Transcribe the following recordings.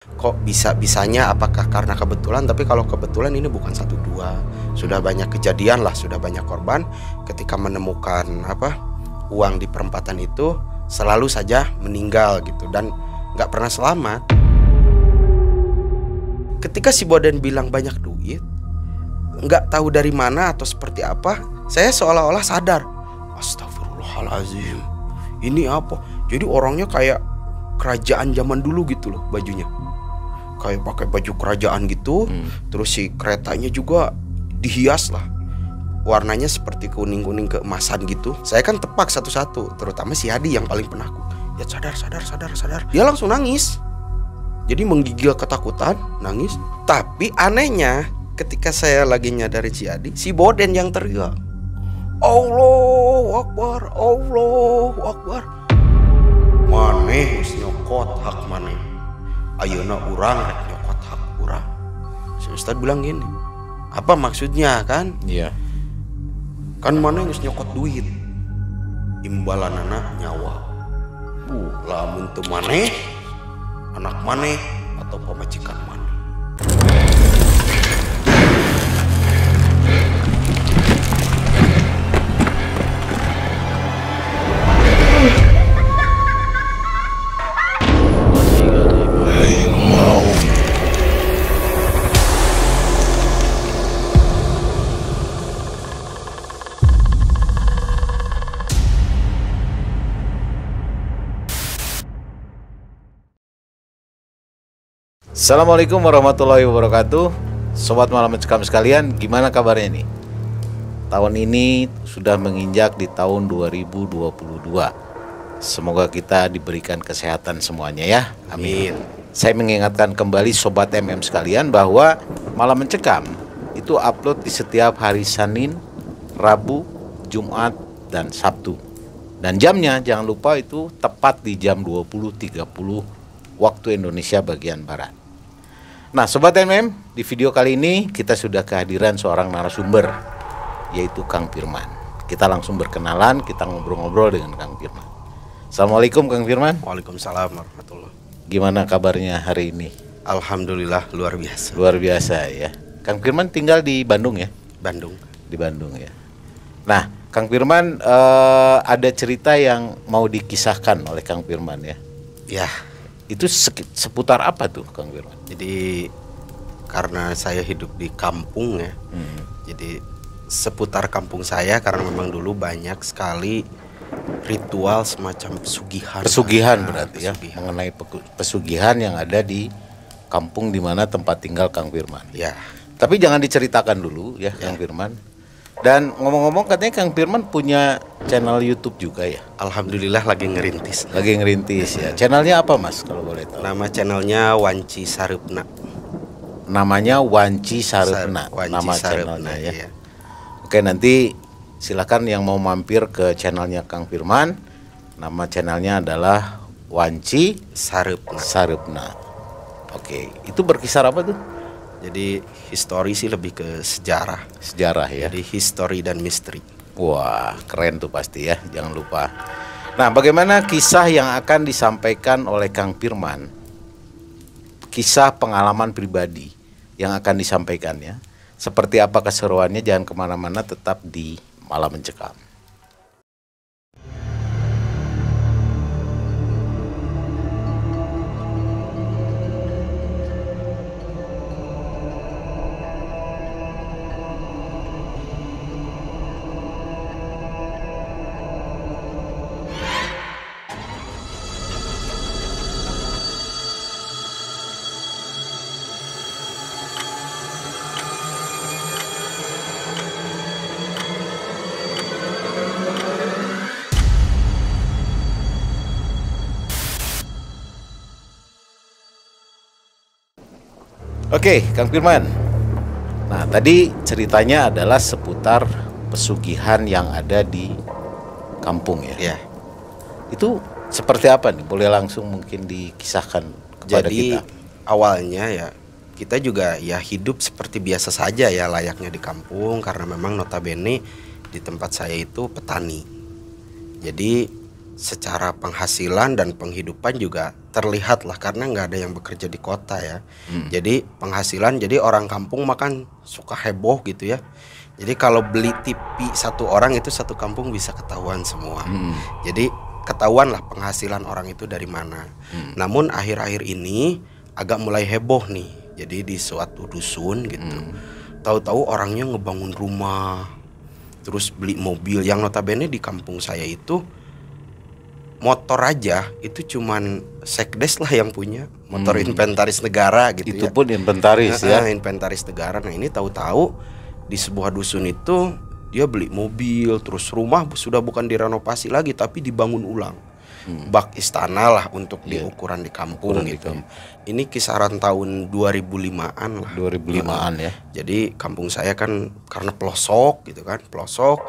Kok bisa-bisanya, apakah karena kebetulan? Tapi kalau kebetulan ini bukan satu dua, sudah banyak kejadian lah, sudah banyak korban ketika menemukan uang di perempatan itu selalu saja meninggal gitu dan nggak pernah selamat. Ketika si Boden bilang banyak duit, nggak tahu dari mana atau seperti apa, saya seolah-olah sadar, astagfirullahalazim, ini apa? Jadi orangnya kayak kerajaan zaman dulu gitu loh, bajunya kayak pakai baju kerajaan gitu. Terus si keretanya juga dihias lah, warnanya seperti kuning-kuning keemasan gitu. Saya kan tepak satu-satu, terutama si Hadi yang paling penakut. Ya sadar. Dia langsung nangis. Jadi menggigil ketakutan, nangis. Tapi anehnya ketika saya lagi nyadarin si Hadi, si Boden yang teriak, Allahu Akbar, Allahu Akbar. Maneh nyokot hak maneh, ayeuna urang rek nyokot hak urang. Si Ustad bilang gini, apa maksudnya kan? Iya. Kan maneh geus nyokot duit, imbalanana nyawa. Lamun teu maneh, anak maneh atau pamajikan maneh. Assalamualaikum warahmatullahi wabarakatuh. Sobat Malam Mencekam sekalian, gimana kabarnya nih? Tahun ini sudah menginjak di tahun 2022. Semoga kita diberikan kesehatan semuanya ya. Amin. Saya mengingatkan kembali Sobat MM sekalian bahwa Malam Mencekam itu upload di setiap hari Senin, Rabu, Jumat, dan Sabtu. Dan jamnya jangan lupa itu tepat di jam 20.30 waktu Indonesia bagian Barat. Nah Sobat MM, di video kali ini kita sudah kehadiran seorang narasumber, yaitu Kang Firman. Kita langsung berkenalan, kita ngobrol-ngobrol dengan Kang Firman. Assalamualaikum Kang Firman. Waalaikumsalam warahmatullahi. Gimana kabarnya hari ini? Alhamdulillah luar biasa. Luar biasa ya. Kang Firman tinggal di Bandung ya? Bandung. Di Bandung ya. Nah Kang Firman, ada cerita yang mau dikisahkan oleh Kang Firman ya? Ya. Itu seputar apa tuh Kang Firman? Jadi karena saya hidup di kampung ya, jadi seputar kampung saya karena memang dulu banyak sekali ritual semacam pesugihan. Pesugihan berarti ya, pesugihan. mengenai pesugihan yang ada di kampung di mana tempat tinggal Kang Firman. Ya. Tapi jangan diceritakan dulu ya, Kang Firman. Dan ngomong-ngomong katanya Kang Firman punya channel YouTube juga ya? Alhamdulillah lagi ngerintis. Lagi ngerintis ya. Channelnya apa Mas kalau boleh tahu? Nama channelnya Wanci Sarepna. Namanya Wanci Sarepna. Wanci Nama Sarepna, channelnya ya. iya. Oke, nanti silakan yang mau mampir ke channelnya Kang Firman. Nama channelnya adalah Wanci Sarepna. Oke, itu berkisar apa tuh? Jadi histori sih lebih ke sejarah. Sejarah ya. Jadi history dan misteri. Wah, keren tuh pasti ya, jangan lupa. Nah, bagaimana kisah yang akan disampaikan oleh Kang Firman? Kisah pengalaman pribadi yang akan disampaikan ya. Seperti apa keseruannya, jangan kemana-mana, tetap di Malam Mencekam. Oke, Kang Firman. Nah, tadi ceritanya adalah seputar pesugihan yang ada di kampung ya. Ya. Itu seperti apa nih? Boleh langsung mungkin dikisahkan kepada Jadi kita. awalnya ya kita juga ya hidup seperti biasa saja ya, layaknya di kampung karena memang notabene di tempat saya itu petani. Jadi secara penghasilan dan penghidupan juga terlihat lah karena nggak ada yang bekerja di kota ya. Jadi penghasilan, jadi orang kampung makan suka heboh gitu ya. Jadi kalau beli TV satu orang itu satu kampung bisa ketahuan semua. Jadi ketahuan lah penghasilan orang itu dari mana. Namun akhir-akhir ini agak mulai heboh nih. Jadi di suatu dusun gitu, tahu-tahu orangnya ngebangun rumah, terus beli mobil yang notabene di kampung saya itu motor aja itu cuman sekdes lah yang punya, motor inventaris negara gitu. Itu ya. pun inventaris ya. Inventaris negara. Nah ini tahu-tahu di sebuah dusun itu dia beli mobil, terus rumah sudah bukan direnovasi lagi tapi dibangun ulang. Bak istana lah untuk di ukuran di kampung gitu. Ini kisaran tahun 2005-an lah. 2005-an ya. Jadi kampung saya kan karena pelosok gitu kan, pelosok.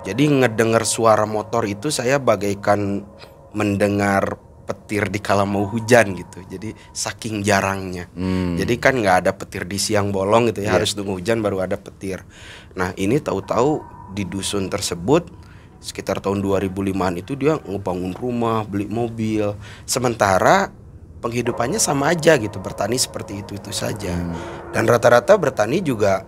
Jadi ngedengar suara motor itu saya bagaikan mendengar petir di kala mau hujan gitu. Jadi saking jarangnya. Jadi kan nggak ada petir di siang bolong gitu ya, harus tunggu hujan baru ada petir. Nah ini tahu-tahu di dusun tersebut sekitar tahun 2005-an itu dia ngebangun rumah, beli mobil. Sementara penghidupannya sama aja gitu, bertani seperti itu saja. Dan rata-rata bertani juga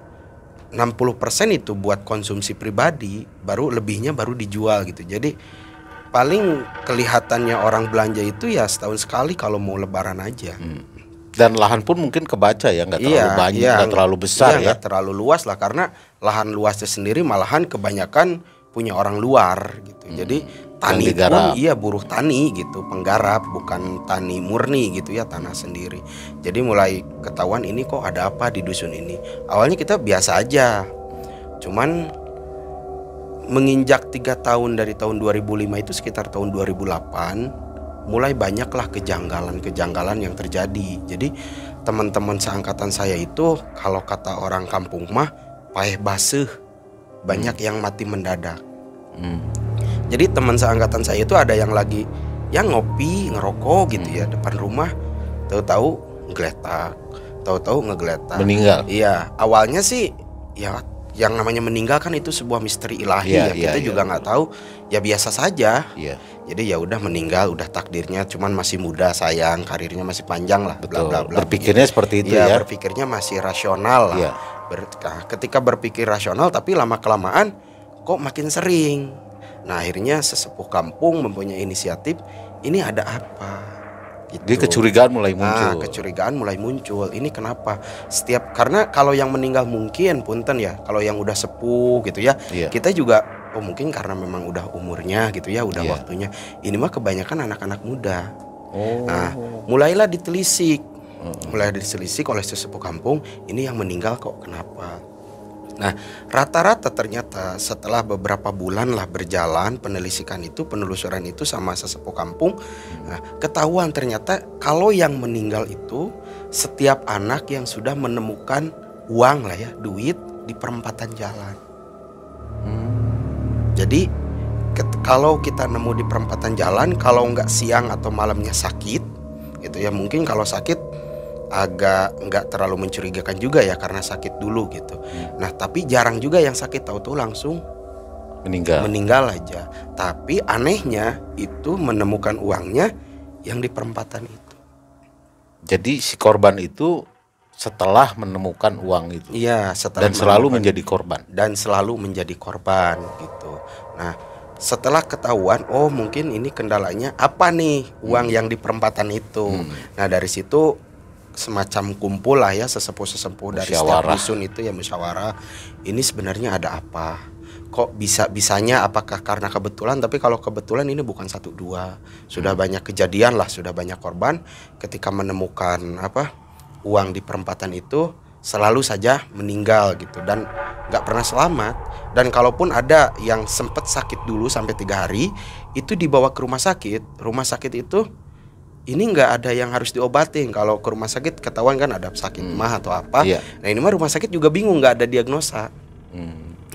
60% itu buat konsumsi pribadi, baru lebihnya baru dijual gitu. Jadi paling kelihatannya orang belanja itu ya setahun sekali kalau mau lebaran aja. Dan lahan pun mungkin kebaca ya, nggak terlalu banyak, nggak terlalu besar ya. Nggak terlalu luas lah karena lahan luasnya sendiri malahan kebanyakan punya orang luar gitu. Jadi tani pun buruh tani gitu, penggarap, bukan tani murni gitu ya, tanah sendiri. Jadi mulai ketahuan ini kok ada apa di dusun ini. Awalnya kita biasa aja, cuman menginjak 3 tahun dari tahun 2005 itu sekitar tahun 2008 mulai banyaklah kejanggalan-kejanggalan yang terjadi. Jadi teman-teman seangkatan saya itu kalau kata orang kampung mah paeh baseuh, banyak yang mati mendadak. Jadi teman seangkatan saya itu ada yang lagi yang ngopi, ngerokok gitu ya depan rumah, tahu-tahu ngegeletak, meninggal. Iya, awalnya sih ya yang namanya meninggal kan itu sebuah misteri ilahi kita juga nggak tahu, ya biasa saja. Jadi ya udah meninggal, udah takdirnya, cuman masih muda sayang, karirnya masih panjang lah. Betul. Berpikirnya seperti itu ya. Berpikirnya masih rasional lah. Ketika berpikir rasional tapi lama kelamaan kok makin sering. Nah akhirnya sesepuh kampung mempunyai inisiatif, ini ada apa? Gitu. Jadi kecurigaan mulai muncul. Kecurigaan mulai muncul. Ini kenapa? Karena kalau yang meninggal mungkin punten ya, kalau yang udah sepuh gitu ya, kita juga mungkin karena memang udah umurnya gitu ya, udah waktunya. Ini mah kebanyakan anak-anak muda. Nah mulailah ditelisik. Mulai diselisik oleh sesepuh kampung, ini yang meninggal kok kenapa? Nah rata-rata ternyata setelah beberapa bulan lah berjalan penelusuran itu sama sesepuh kampung, nah, ketahuan ternyata kalau yang meninggal itu setiap anak yang sudah menemukan uang lah ya, duit di perempatan jalan. Jadi kalau kita nemu di perempatan jalan, kalau nggak siang atau malamnya sakit gitu ya, mungkin kalau sakit agak nggak terlalu mencurigakan juga ya karena sakit dulu gitu. Nah tapi jarang juga yang sakit tahu-tahu langsung meninggal aja. Tapi anehnya itu menemukan uangnya yang di perempatan itu. Jadi si korban itu setelah menemukan uang itu. Iya, setelah dan selalu menjadi korban. Dan selalu menjadi korban gitu. Nah setelah ketahuan, oh mungkin ini kendalanya apa nih uang yang di perempatan itu. Nah dari situ semacam kumpul lah ya sesepuh-sesepuh dari setiap dusun itu ya, musyawarah. Ini sebenarnya ada apa? Kok bisanya apakah karena kebetulan? Tapi kalau kebetulan ini bukan 1-2, sudah banyak kejadian lah, sudah banyak korban ketika menemukan uang di perempatan itu selalu saja meninggal gitu dan nggak pernah selamat. Dan kalaupun ada yang sempat sakit dulu sampai 3 hari itu dibawa ke rumah sakit. Rumah sakit itu ini nggak ada yang harus diobatin. Kalau ke rumah sakit ketahuan kan ada sakit mah atau apa. Nah ini mah rumah sakit juga bingung, nggak ada diagnosa.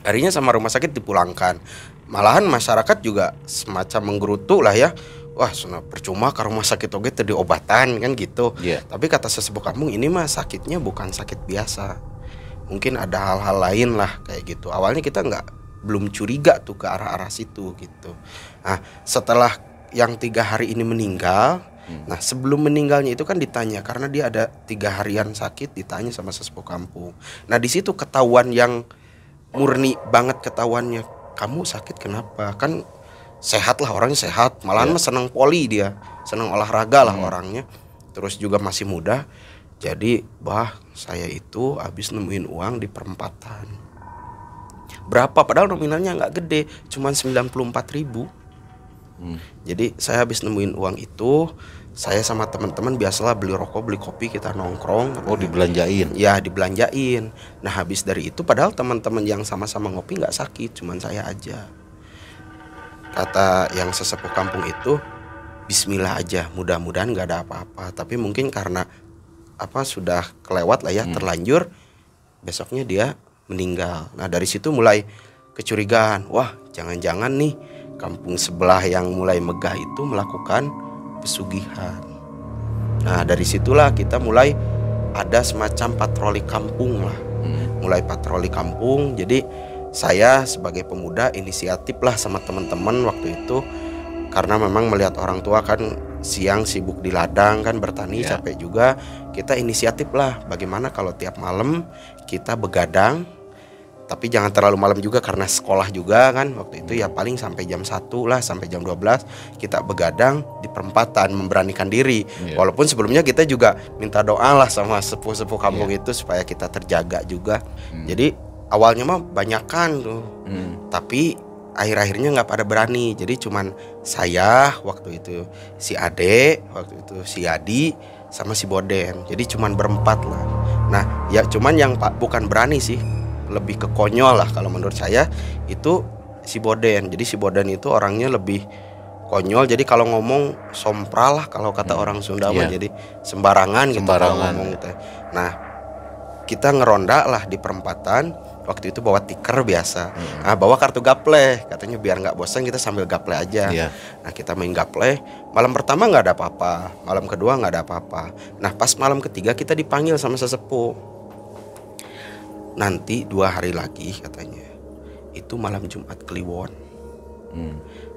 Akhirnya sama rumah sakit dipulangkan. Malahan masyarakat juga semacam menggerutu lah ya. Wah percuma ke rumah sakit oge teu diobatan kan gitu. Tapi kata sesepuh kampung ini mah sakitnya bukan sakit biasa. Mungkin ada hal-hal lain lah kayak gitu. Awalnya kita nggak belum curiga tuh ke arah-arah situ gitu. Nah setelah yang 3 hari ini meninggal, nah sebelum meninggalnya itu kan ditanya, karena dia ada 3 harian sakit, ditanya sama sesepuh kampung. Nah di situ ketahuan yang murni banget ketahuannya, kamu sakit kenapa? Kan sehat lah, orangnya sehat, malahan mah seneng poli, dia seneng olahraga lah orangnya, terus juga masih muda. Jadi saya itu habis nemuin uang di perempatan. Berapa? Padahal nominalnya nggak gede, cuman 94.000. Jadi saya habis nemuin uang itu, saya sama teman-teman biasalah beli rokok, beli kopi, kita nongkrong. Oh, dibelanjain? Ya dibelanjain. Nah habis dari itu, padahal teman-teman yang sama-sama ngopi nggak sakit, cuman saya aja. Kata yang sesepuh kampung itu, Bismillah aja, mudah-mudahan nggak ada apa-apa. Tapi mungkin karena sudah kelewat lah ya, terlanjur, besoknya dia meninggal. Nah dari situ mulai kecurigaan, wah jangan-jangan nih kampung sebelah yang mulai megah itu melakukan pesugihan. Nah dari situlah kita mulai ada semacam patroli kampung lah, mulai patroli kampung. Jadi saya sebagai pemuda inisiatif lah sama teman-teman waktu itu, karena memang melihat orang tua kan siang sibuk di ladang kan bertani, capek juga. Kita inisiatif lah, bagaimana kalau tiap malam kita begadang, tapi jangan terlalu malam juga karena sekolah juga kan waktu itu, ya paling sampai jam 1 lah, sampai jam 12 kita begadang di perempatan, memberanikan diri. Walaupun sebelumnya kita juga minta doa lah sama sepuh-sepuh kampung itu supaya kita terjaga juga. Jadi awalnya mah banyakan tuh, tapi akhir-akhirnya nggak pada berani. Jadi cuman saya waktu itu, si Ade waktu itu, si Adi sama si Boden. Jadi cuman berempat lah. Nah ya cuman yang bukan berani sih, lebih ke konyol lah kalau menurut saya, itu si Boden. Jadi si Boden itu orangnya lebih konyol. Jadi kalau ngomong sompral lah kalau kata orang Sunda mah, jadi sembarangan gitu kalau ngomong gitu. Nah kita ngeronda lah di perempatan. Waktu itu bawa tiker biasa, bawa kartu gaple, katanya biar nggak bosan kita sambil gaple aja. Nah kita main gaple, malam pertama nggak ada apa-apa, malam kedua nggak ada apa-apa. Nah pas malam ketiga kita dipanggil sama sesepuh, nanti 2 hari lagi katanya, itu malam Jumat Kliwon.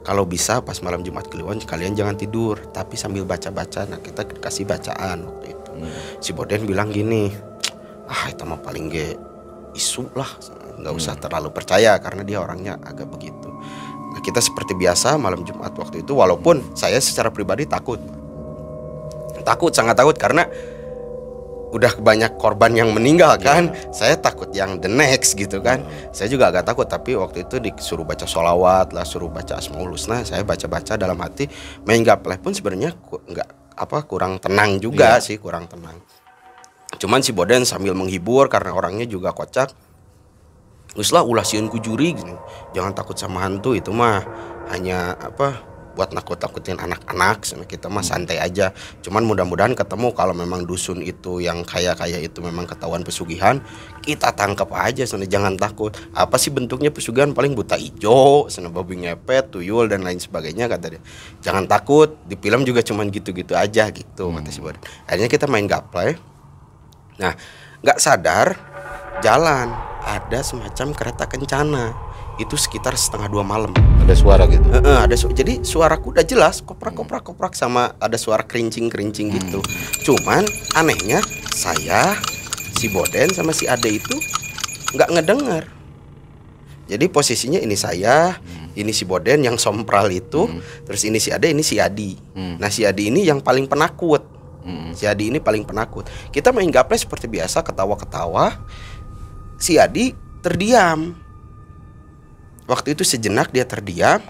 Kalau bisa pas malam Jumat Kliwon kalian jangan tidur, tapi sambil baca-baca. Nah kita kasih bacaan waktu itu. Si Boden bilang gini, itu mah paling isu lah, nggak usah terlalu percaya karena dia orangnya agak begitu. Nah kita seperti biasa malam Jumat waktu itu, walaupun saya secara pribadi takut, sangat takut, karena udah banyak korban yang meninggal kan. Saya takut yang the next gitu kan. Saya juga agak takut, tapi waktu itu disuruh baca sholawat lah, suruh baca Asmaul Husna. Saya baca-baca dalam hati, main gapleh pun sebenarnya kurang tenang juga sih, kurang tenang. Cuman si Boden sambil menghibur karena orangnya juga kocak, uslah ulah sieun ku juri gitu. Jangan takut sama hantu, itu mah hanya buat nakut-nakutin anak-anak. Kita mah santai aja. Cuman mudah-mudahan ketemu, kalau memang dusun itu yang kaya itu memang ketahuan pesugihan, kita tangkap aja. Jangan takut. Apa sih bentuknya pesugihan? Paling buta ijo, babi ngepet, tuyul dan lain sebagainya, kata dia. Jangan takut, di film juga cuman gitu-gitu aja gitu, kata si Boden. Akhirnya kita main gaple. Nah, nggak sadar jalan ada semacam kereta kencana. Itu sekitar 1:30 malam. Ada suara gitu. Jadi suara kuda jelas, koprak sama ada suara kerincing gitu. Cuman anehnya saya, si Boden sama si Ade itu nggak ngedenger. Jadi posisinya ini saya, ini si Boden yang sompral itu, terus ini si Ade, ini si Adi. Nah si Adi ini yang paling penakut. Si Adi ini paling penakut. Kita main gaple seperti biasa, ketawa-ketawa. Si Adi terdiam. Waktu itu sejenak dia terdiam.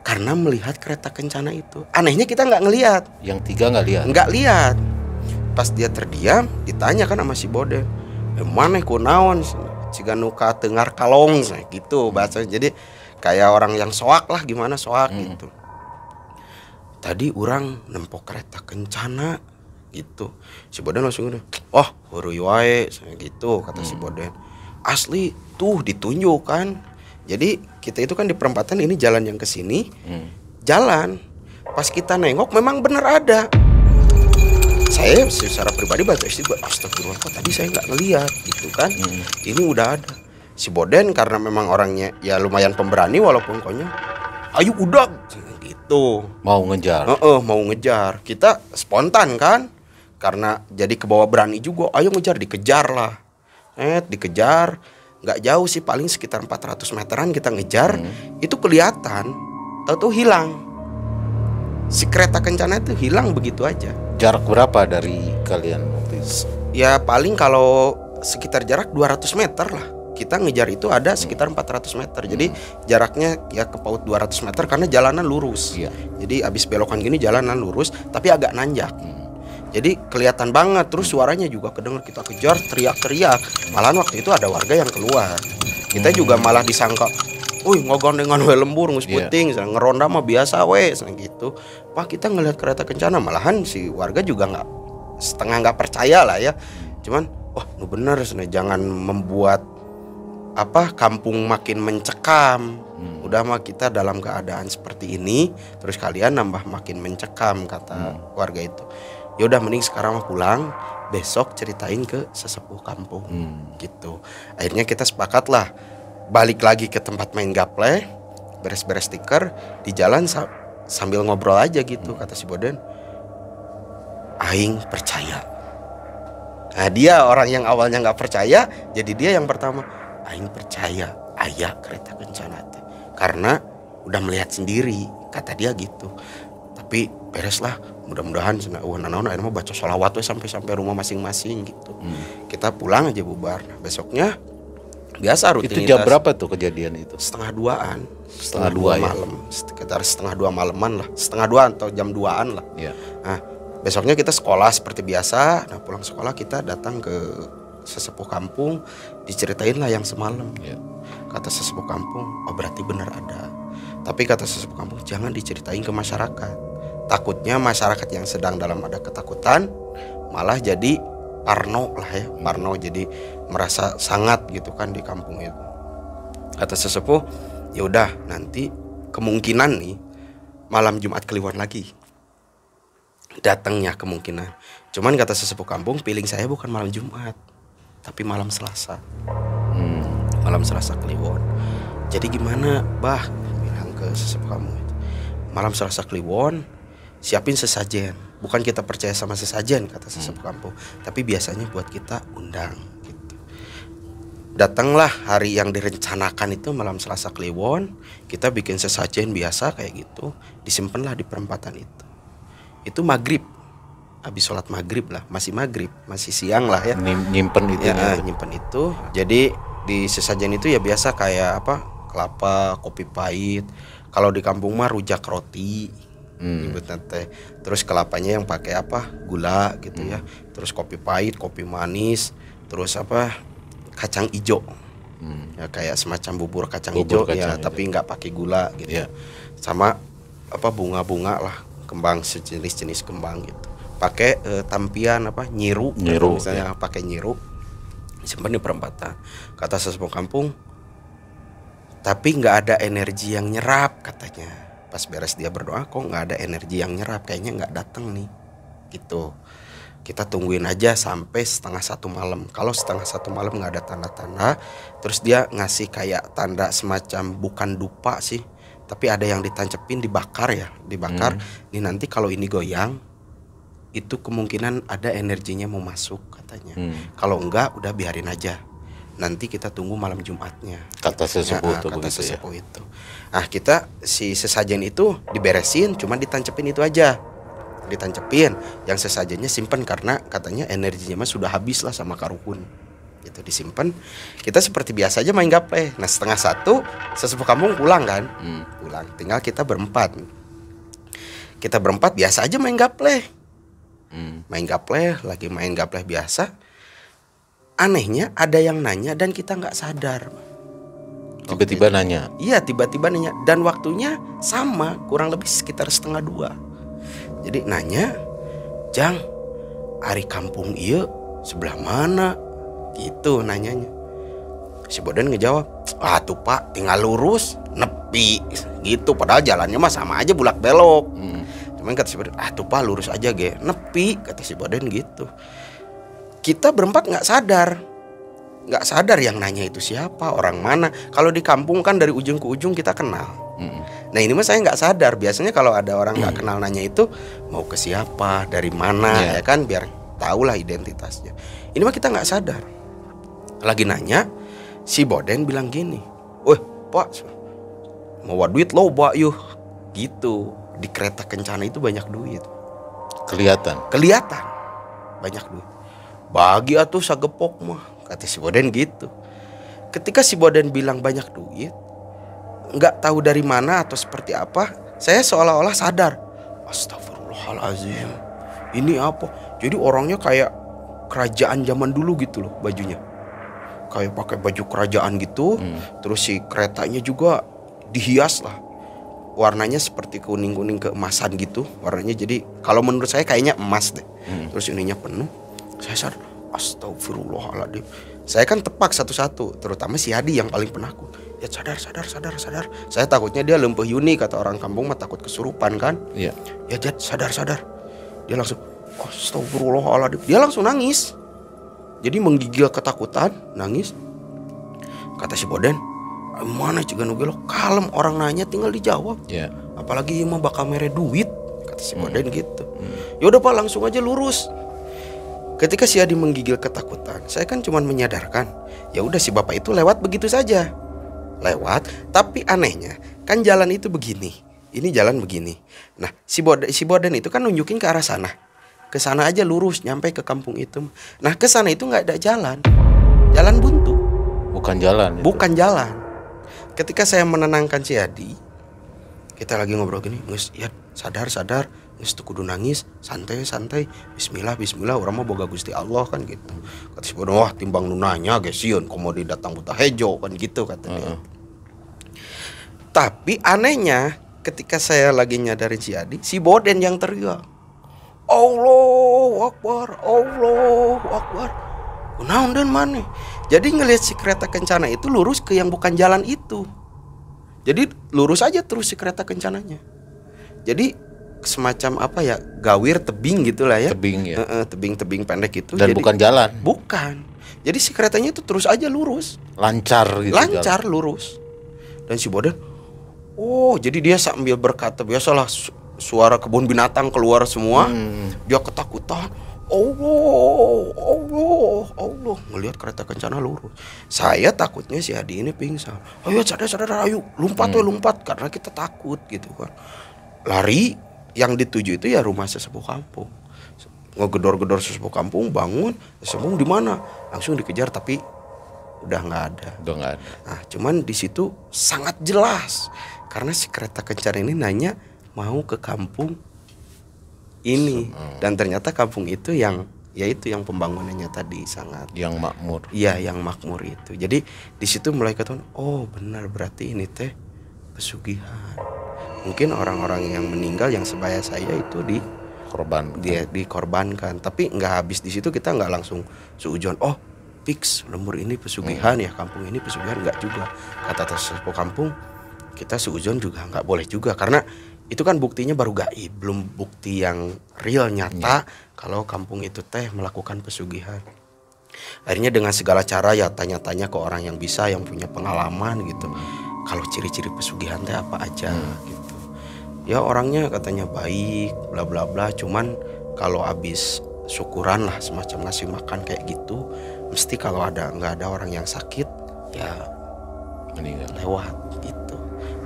Karena melihat kereta kencana itu. Anehnya kita nggak ngelihat. Yang 3 nggak lihat. Nggak lihat. Pas dia terdiam, ditanya kan sama si Boden, mana kunaon? Ciga nuka tengar kalong, gitu bahasanya. Jadi kayak orang yang soak lah, gimana soak gitu. Tadi orang nempok kereta kencana gitu. Si Boden langsung gini, heureui wae gitu, kata si Boden. Asli tuh ditunjuk kan. Jadi kita itu kan di perempatan ini jalan yang kesini, jalan. Pas kita nengok memang benar ada. Saya secara pribadi baca istighfar, astagfirullah, kok tadi saya nggak ngelihat gitu kan. Ini udah ada. Si Boden karena memang orangnya ya lumayan pemberani walaupun konyol, ayo udah gitu. Mau ngejar. Mau ngejar. Kita spontan kan, karena jadi kebawa berani juga. Ayo ngejar, dikejar lah. Dikejar. Nggak jauh sih, paling sekitar 400 meteran kita ngejar. Itu kelihatan, tahu-tahu hilang. Si kereta kencana itu hilang begitu aja. Jarak berapa dari kalian waktu itu? Ya paling kalau sekitar jarak 200 meter lah. Kita ngejar itu ada sekitar 400 meter. Jadi jaraknya ya ke paut 200 meter karena jalanan lurus. Jadi abis belokan gini jalanan lurus tapi agak nanjak. Jadi kelihatan banget, terus suaranya juga kedengar, kita kejar teriak-teriak. Malahan waktu itu ada warga yang keluar. Kita juga malah disangka, "Wih, ngogondengan we lembur ngus puting, ngeronda mah biasa we," gitu. Pak, kita ngelihat kereta kencana, malahan si warga juga setengah nggak percaya lah ya. Cuman, wah, nu bener, jangan membuat kampung makin mencekam. Udah mah kita dalam keadaan seperti ini, terus kalian nambah makin mencekam, kata warga itu. Ya udah, mending sekarang mah pulang, besok ceritain ke sesepuh kampung gitu. Akhirnya kita sepakat lah balik lagi ke tempat main gaple, beres-beres stiker di jalan sambil ngobrol aja gitu. Kata si Boden, aing percaya. Nah, dia orang yang awalnya nggak percaya, jadi dia yang pertama, aing percaya aya kereta kencana teh, karena udah melihat sendiri, kata dia gitu. Tapi beres lah, mudah-mudahan akhirnya mah baca sholawat we sampai rumah masing-masing gitu. Kita pulang aja bubar. Nah, besoknya biasa rutinitas. Itu jam berapa tuh kejadian itu? Setengah 2-an. Setengah 2 malam. Sekitar setengah 2 malaman lah. Setengah 2 atau jam 2-an lah. Nah, besoknya kita sekolah seperti biasa. Nah, pulang sekolah kita datang ke sesepuh kampung, diceritain lah yang semalam. Kata sesepuh kampung, oh berarti benar ada. Tapi kata sesepuh kampung, jangan diceritain ke masyarakat. Takutnya masyarakat yang sedang dalam ada ketakutan malah jadi parno lah ya. Parno, jadi merasa sangat gitu kan di kampung itu. Kata sesepuh, ya udah, nanti kemungkinan nih malam Jumat Kliwon lagi datangnya kemungkinan. Cuman kata sesepuh kampung, feeling saya bukan malam Jumat, tapi malam Selasa. Malam Selasa Kliwon. Jadi gimana, Bah? Bilang ke sesepuh kampung itu. Malam Selasa Kliwon, siapin sesajen. Bukan kita percaya sama sesajen, kata sesepuh kampung, tapi biasanya buat kita undang gitu. Datanglah hari yang direncanakan itu malam Selasa Kliwon. Kita bikin sesajen biasa kayak gitu, disimpanlah di perempatan itu. Itu maghrib, habis sholat maghrib lah, masih maghrib, masih siang lah ya. Nyimpen itu ya, nyimpen itu. Jadi di sesajen itu ya biasa kayak kelapa, kopi pahit. Kalau di kampung mah rujak roti. Teh. Terus kelapanya yang pakai gula gitu ya. Terus kopi pahit, kopi manis, terus kacang ijo. Ya kayak semacam bubur kacang ijo ya, tapi nggak pakai gula gitu. Sama bunga-bunga lah, kembang sejenis kembang gitu. Pakai tampian nyiru misalnya, pakai nyiru. Simpan di perempatan. Kata sesepuh kampung, tapi nggak ada energi yang nyerap katanya. Pas beres dia berdoa, kok nggak ada energi yang nyerap, kayaknya nggak datang nih gitu. Kita tungguin aja sampai 1:30 malam. Kalau 1:30 malam nggak ada tanda-tanda, terus dia ngasih kayak tanda semacam, bukan dupa sih, tapi ada yang ditancepin, dibakar. Nih nanti kalau ini goyang, itu kemungkinan ada energinya mau masuk katanya. Kalau enggak, udah biarin aja, nanti kita tunggu malam Jumatnya. Kata sesepuh itu. Nah, kita si sesajen itu diberesin, cuma ditancepin itu aja. Ditancepin, yang sesajennya simpen karena katanya energinya mah sudah habis lah sama karuhun. Itu disimpan. Kita seperti biasa aja main gaple. Nah, 1:30 sesepuh kampung pulang kan? Pulang. Tinggal kita berempat. Kita berempat biasa aja main gaple. Main gaple, lagi main gaple biasa. Anehnya ada yang nanya dan kita nggak sadar. Tiba-tiba nanya. Iya, tiba-tiba nanya, dan waktunya sama, kurang lebih sekitar 1:30. Jadi nanya, Jang, ari kampung iya sebelah mana? Gitu nanyanya. Si Boden ngejawab, tuh Pak, tinggal lurus, nepi gitu. Padahal jalannya mah sama aja, bulak belok. Cuman kata si Boden, tuh Pak, lurus aja nepi, kata si Boden gitu. Kita berempat nggak sadar. nggak sadar yang nanya itu siapa, orang mana. Kalau di kampung kan dari ujung ke ujung kita kenal. Nah ini mah saya nggak sadar. Biasanya kalau ada orang nggak kenal nanya itu mau ke siapa, dari mana, ya kan, biar tahulah identitasnya. Ini mah kita nggak sadar. Lagi nanya, si Boden bilang gini, "Weh Pak, mau duit lo Pak yuk." Gitu. Di kereta kencana itu banyak duit. Kelihatan Banyak duit. Bagi atuh sagepok mah, kata si Boden gitu. Ketika si Boden bilang banyak duit, nggak tahu dari mana atau seperti apa, saya seolah-olah sadar. Astagfirullahalazim. Ini apa? Jadi orangnya kayak kerajaan zaman dulu gitu loh bajunya. Kayak pakai baju kerajaan gitu. Terus si keretanya juga dihias lah. Warnanya seperti kuning-kuning keemasan gitu warnanya. Jadi kalau menurut saya kayaknya emas deh. Terus ininya penuh. Saya sadar, astagfirullahaladzim. Saya kan tepak satu-satu, terutama si Hadi yang paling penakut. Ya sadar. Saya takutnya dia lempeh Yuni, kata orang kampung mah takut kesurupan kan. Iya. Ya Jad, sadar. Dia langsung, astagfirullahaladzim. Dia langsung nangis. Jadi menggigil ketakutan, nangis. Kata si Boden, mana juga nugelo, kalem, orang nanya tinggal dijawab. Apalagi mah bakal mere duit, kata si Boden gitu. Ya udah Pak, langsung aja lurus. Ketika si Adi menggigil ketakutan, saya kan cuma menyadarkan, ya udah si bapak itu lewat begitu saja. Lewat, tapi anehnya kan jalan itu begini. Ini jalan begini. Nah, si Boden itu kan nunjukin ke arah sana. Ke sana aja lurus nyampe ke kampung itu. Nah, ke sana itu nggak ada jalan. Jalan buntu. Bukan jalan. Bukan jalan. Ketika saya menenangkan si Adi, kita lagi ngobrol gini, "Nges, ya sadar. Nges tuh kudu nangis, santai. Bismillah, orang mah boga Gusti Allah kan gitu." Kata si Boden, "Wah, timbang nu nanya ge sieun komodi datang buta hejo kan gitu," kata dia. Tapi anehnya ketika saya lagi nyadarin si Adi, si Boden yang teriak, Allahu Akbar. Kunaon dan mana? Jadi ngelihat si kereta kencana itu lurus ke yang bukan jalan itu. Jadi lurus aja terus si kereta kencananya. Jadi semacam apa ya, gawir tebing gitulah ya. Tebing pendek itu. Dan jadi, bukan jalan. Bukan. Jadi si keretanya itu terus aja lurus. Lancar gitu. Lancar jalan. Lurus. Dan si Boden, jadi dia sambil berkata, biasalah suara kebun binatang keluar semua. Dia ketakutan. Allah ngelihat kereta kencana lurus. Saya takutnya si Adi ini pingsan. Ayo sadar, ayo lompat karena kita takut gitu kan. Lari. Yang dituju itu ya rumah sesepuh kampung. Ngegedor-gedor sesepuh kampung, bangun, sesepuh di mana? Langsung dikejar tapi udah nggak ada. Nah, cuman di situ sangat jelas karena si kereta kencana ini nanya mau ke kampung ini, dan ternyata kampung itu yang pembangunannya tadi sangat yang makmur. Iya, yang makmur itu. Jadi di situ mulai ketahuan, benar berarti ini teh pesugihan. Mungkin orang-orang yang meninggal yang sebaya saya itu dikorbankan. Tapi nggak habis di situ, kita nggak langsung seujon, fix lembur ini pesugihan ya, kampung ini pesugihan, nggak juga. Kata sesepuh kampung, kita seujon juga nggak boleh juga, karena itu kan buktinya baru gaib, belum bukti yang real nyata kalau kampung itu teh melakukan pesugihan. Akhirnya dengan segala cara ya tanya-tanya ke orang yang bisa, yang punya pengalaman gitu. Kalau ciri-ciri pesugihan teh apa aja gitu. Ya orangnya katanya baik, bla bla bla. Cuman kalau habis syukuran lah, semacam ngasih makan kayak gitu, mesti kalau nggak ada orang yang sakit ya meninggal lewat gitu.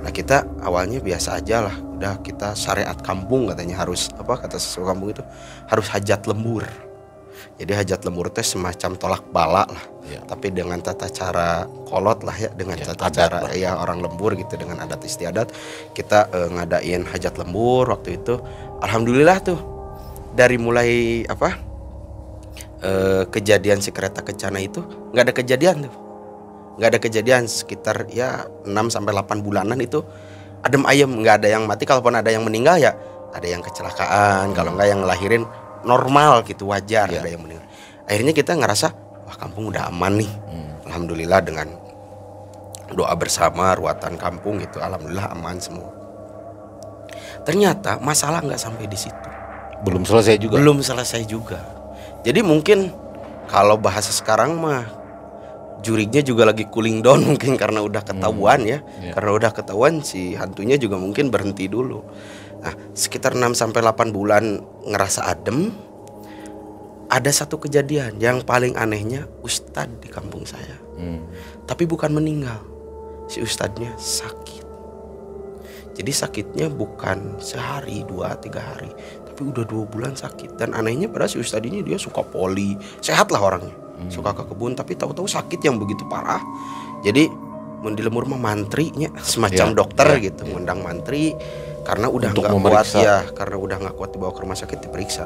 Nah kita awalnya biasa aja lah, udah kita syariat kampung katanya harus kata sesuatu kampung itu harus hajat lembur. Jadi hajat lembur itu semacam tolak bala lah, tapi dengan tata cara kolot lah ya, dengan tata cara ya orang lembur gitu, dengan adat istiadat kita ngadain hajat lembur waktu itu. Alhamdulillah tuh dari mulai kejadian si kereta kencana itu nggak ada kejadian sekitar ya 6-8 bulanan itu adem ayem, nggak ada yang mati. Kalaupun ada yang meninggal ya ada yang kecelakaan, kalau nggak yang ngelahirin normal gitu, wajar. Ada yang meninggal. Akhirnya kita ngerasa wah kampung udah aman nih. Alhamdulillah dengan doa bersama ruatan kampung gitu, alhamdulillah aman semua. Ternyata masalah nggak sampai di situ. Belum selesai juga. Jadi mungkin kalau bahasa sekarang mah jurignya juga lagi cooling down mungkin karena udah ketahuan ya. Iya. Karena udah ketahuan si hantunya juga mungkin berhenti dulu. Nah, sekitar 6 sampai 8 bulan ngerasa adem. Ada satu kejadian yang paling anehnya, ustadz di kampung saya. Tapi bukan meninggal. Si ustadznya sakit. Jadi sakitnya bukan sehari, 2-3 hari, tapi udah 2 bulan sakit. Dan anehnya pada si ustadz ini dia suka poli, sehat lah orangnya, suka ke kebun, tapi tahu-tahu sakit yang begitu parah. Jadi mun di lemur mah mantrinya semacam dokter gitu, ngundang mantri karena udah nggak kuat ya, karena udah nggak kuat dibawa ke rumah sakit diperiksa.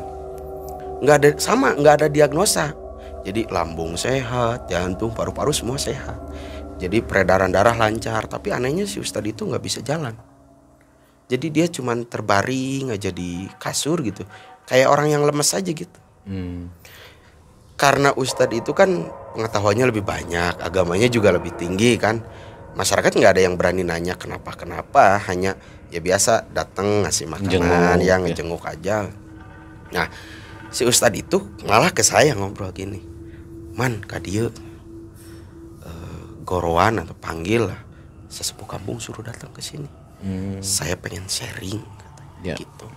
Nggak ada diagnosa. Jadi lambung sehat, jantung, paru-paru semua sehat. Jadi peredaran darah lancar, tapi anehnya si ustadz itu nggak bisa jalan. Jadi dia cuman terbaring aja di kasur gitu, kayak orang yang lemes aja gitu. Karena ustadz itu kan pengetahuannya lebih banyak, agamanya juga lebih tinggi kan. Masyarakat nggak ada yang berani nanya kenapa, hanya ya biasa datang ngasih makanan, ngejenguk aja. Nah, si ustadz itu malah ke saya ngobrol gini, man kadieu gorowan atau panggil lah sesepuh kampung suruh datang ke sini. Saya pengen sharing katanya, gitu.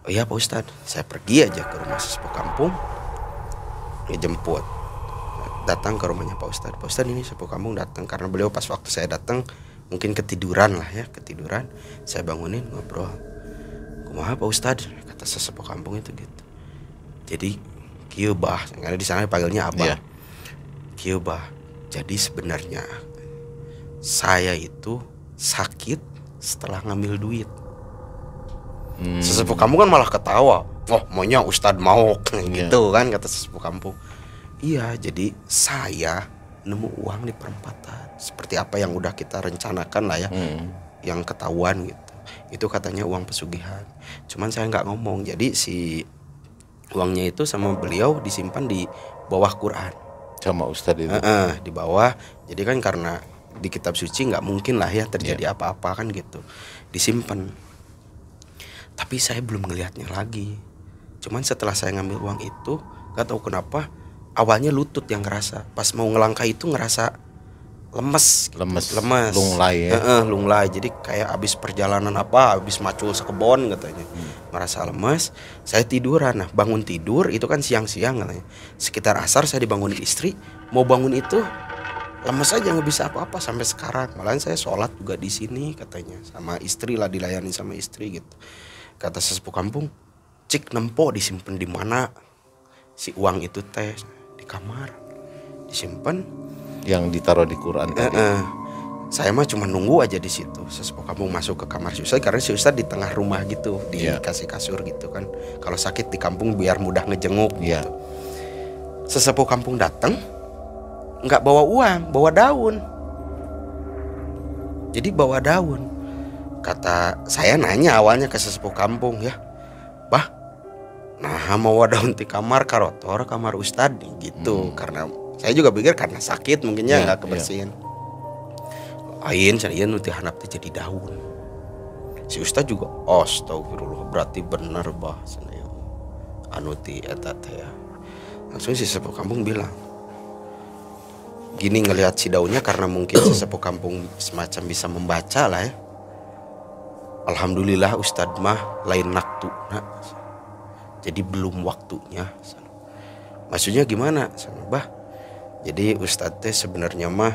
Oh iya Pak Ustadz, saya pergi aja ke rumah sesepuh kampung, ngejemput, datang ke rumahnya Pak Ustadz. Pak Ustadz ini sesepuh kampung datang karena beliau pas waktu saya datang mungkin ketiduran lah ya, ketiduran. Saya bangunin ngobrol. Kumaha Pak Ustadz, kata sesepuh kampung itu gitu. Jadi kieu bah, karena di sana dipanggilnya abah. Kieu bah. Jadi sebenarnya saya itu sakit setelah ngambil duit. Sesepuh kampung kan malah ketawa. Oh maunya Ustadz mau gitu kan, kata sesepuh kampung. Iya, jadi saya nemu uang di perempatan, seperti apa yang udah kita rencanakan lah ya, yang ketahuan gitu. Itu katanya uang pesugihan. Cuman saya nggak ngomong. Jadi si uangnya itu sama beliau disimpan di bawah Quran. Sama Ustadz itu? Di bawah. Jadi kan karena di kitab suci nggak mungkin lah ya terjadi apa-apa kan gitu. Disimpan. Tapi saya belum ngelihatnya lagi. Cuman setelah saya ngambil uang itu, nggak tahu kenapa awalnya lutut yang ngerasa. Pas mau ngelangkah itu ngerasa lemes, lunglai ya. Lunglai. Jadi kayak abis perjalanan abis macul sekebon katanya. Merasa lemes. Saya tiduran. Nah, bangun tidur itu kan siang-siang katanya. Sekitar asar saya dibangunin istri. Mau bangun itu lemes aja, nggak bisa apa-apa sampai sekarang. Malahan saya sholat juga di sini katanya, sama istri lah, dilayani sama istri gitu. Kata sesepuh kampung, cik nempo disimpan di mana? Si uang itu teh di kamar disimpan. Yang ditaruh di Quran tadi. Saya mah cuma nunggu aja di situ. Sesepuh kampung masuk ke kamar si Ustadz karena si Ustadz di tengah rumah gitu, dikasih kasur gitu kan. Kalau sakit di kampung biar mudah ngejenguk gitu. Sesepuh kampung datang, nggak bawa uang, bawa daun. Jadi bawa daun. Kata saya nanya awalnya ke sesepuh kampung ya, bah, nah mau daun di kamar karotor kamar Ustadz gitu. Karena saya juga pikir karena sakit mungkinnya nggak kebersihin. Lain saya nuti hanap jadi daun. Si Ustadz juga astagfirullah, berarti bener bah saya anuti eta teh ya. Langsung si sesepuh kampung bilang gini ngelihat si daunnya, karena mungkin si sesepuh kampung semacam bisa membaca lah ya. Alhamdulillah Ustadz mah lain naktu nak. Jadi belum waktunya. Maksudnya gimana? Sama bah. Jadi Ustadz teh sebenarnya mah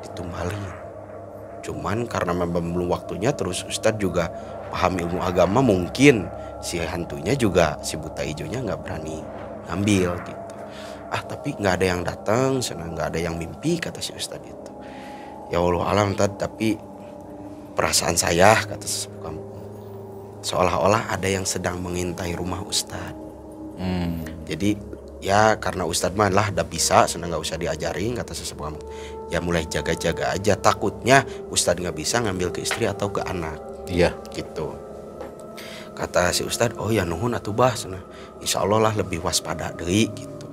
ditumbalin. Cuman karena memang belum waktunya, terus Ustadz juga paham ilmu agama, mungkin si hantunya juga, si buta hijaunya nggak berani ngambil gitu. Tapi nggak ada yang datang, nggak ada yang mimpi, kata si Ustadz itu. Ya Allah alam tapi perasaan saya, kata sesepuh kampung, seolah-olah ada yang sedang mengintai rumah Ustadz. Jadi ya karena Ustadz mah lah udah bisa, senang nggak usah diajarin, kata sesepuh kampung. Ya mulai jaga-jaga aja, takutnya Ustadz nggak bisa ngambil ke istri atau ke anak. Iya gitu. Kata si Ustadz, oh ya nuhun atuh bah, insya Allah lah lebih waspada deui gitu.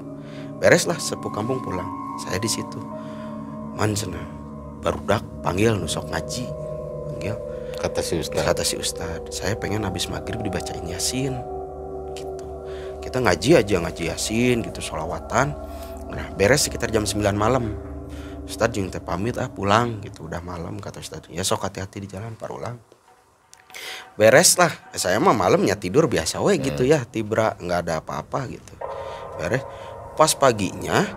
Bereslah sepuh kampung pulang, saya di situ. Man barudak panggil nusok ngaji, panggil. Kata si Ustadz, saya pengen habis maghrib dibacain Yasin. Kita ngaji aja, ngaji Yasin gitu, sholawatan. Nah beres sekitar jam 9 malam. Ustad jeung teh pamit pulang gitu, udah malam kata Ustad. Ya sok hati-hati di jalan parulang. Beres lah, saya mah malamnya tidur biasa we gitu ya, tibra nggak ada apa-apa gitu. Beres, pas paginya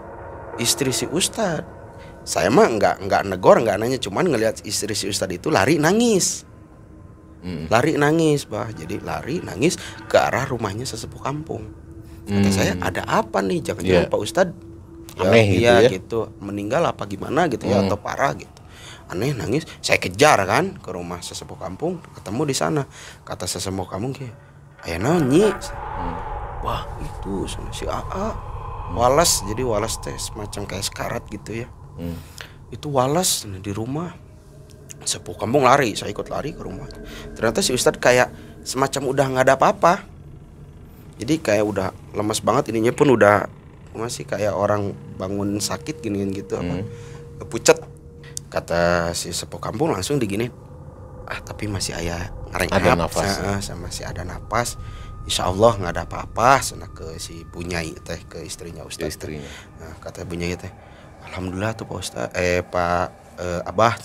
istri si Ustad, saya mah nggak negor, nggak nanya, cuman ngelihat istri si Ustad itu lari nangis, lari nangis bah, jadi lari nangis ke arah rumahnya sesepuh kampung. Kata saya ada apa nih, jangan-jangan Pak Ustad aneh gitu ya gitu, meninggal apa gimana gitu ya, atau parah gitu. Aneh nangis, saya kejar kan ke rumah sesepuh kampung, ketemu di sana. Kata sesepuh kampung kayak, "Aya naon nyi?" Wah, itu si AA. Walas, jadi walas teh semacam kayak sekarat gitu ya. Itu walas di rumah. Sepuh kampung lari, saya ikut lari ke rumah. Ternyata si Ustad kayak semacam udah nggak ada apa-apa. Jadi kayak udah lemes banget, ininya pun udah masih kayak orang bangun sakit gini gitu apa. Pucet. Kata si sepuh kampung langsung digini, tapi masih ada nafas, masih ada napas. Insya Allah nggak ada apa-apa. Sana ke si Bunyai teh, ke istrinya Ustaz. Nah, kata Bunyai teh, alhamdulillah tuh Pak Ustaz, Abah,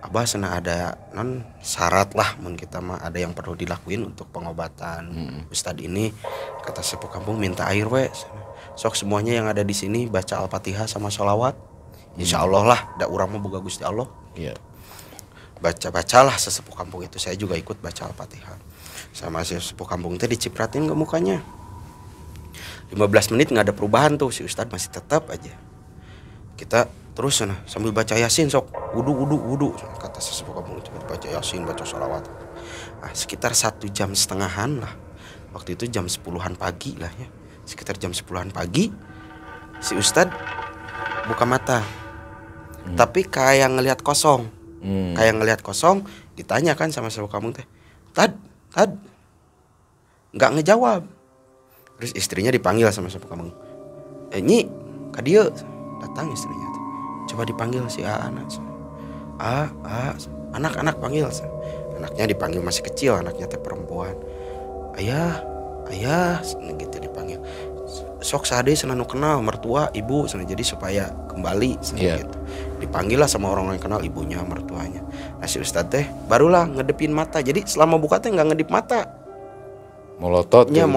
Abah sana ada non syarat lah, mun kita mah ada yang perlu dilakuin untuk pengobatan Ustad ini. Kata sepuh kampung minta air we. Sok semuanya yang ada di sini baca Al-Fatihah sama sholawat. Insya Allah lah, da urang mah boga Gusti Allah. Iya. Bacalah sesepuh kampung itu, saya juga ikut baca Al-Fatihah. Sama sesepuh kampung teh dicipratin ke mukanya. 15 menit nggak ada perubahan tuh, si Ustad masih tetap aja. Kita terus sana sambil baca Yasin, sok wudu. Kata sesepuh kampung itu baca Yasin, baca sholawat. Nah, sekitar 1,5 jam lah. Waktu itu jam 10-an pagi lah ya. Sekitar jam 10-an pagi si Ustad buka mata. Tapi kayak ngelihat kosong. Kayak ngelihat kosong, ditanya kan sama sepuh kampung teh. Tad. Enggak ngejawab. Terus istrinya dipanggil sama sepuh kampung. Nyi, ka dieu. Datang istrinya tuh. Coba dipanggil si anak. Anak panggil. Anaknya dipanggil, masih kecil, anaknya teh perempuan. Ayah, gitu dipanggil. Sok sade senanu kenal mertua ibu, jadi supaya kembali gitu. Dipanggil lah sama orang yang kenal ibunya, mertuanya. Nah si Ustad teh barulah ngedepin mata. Jadi selama buka teh nggak ngedip mata. Molotot yang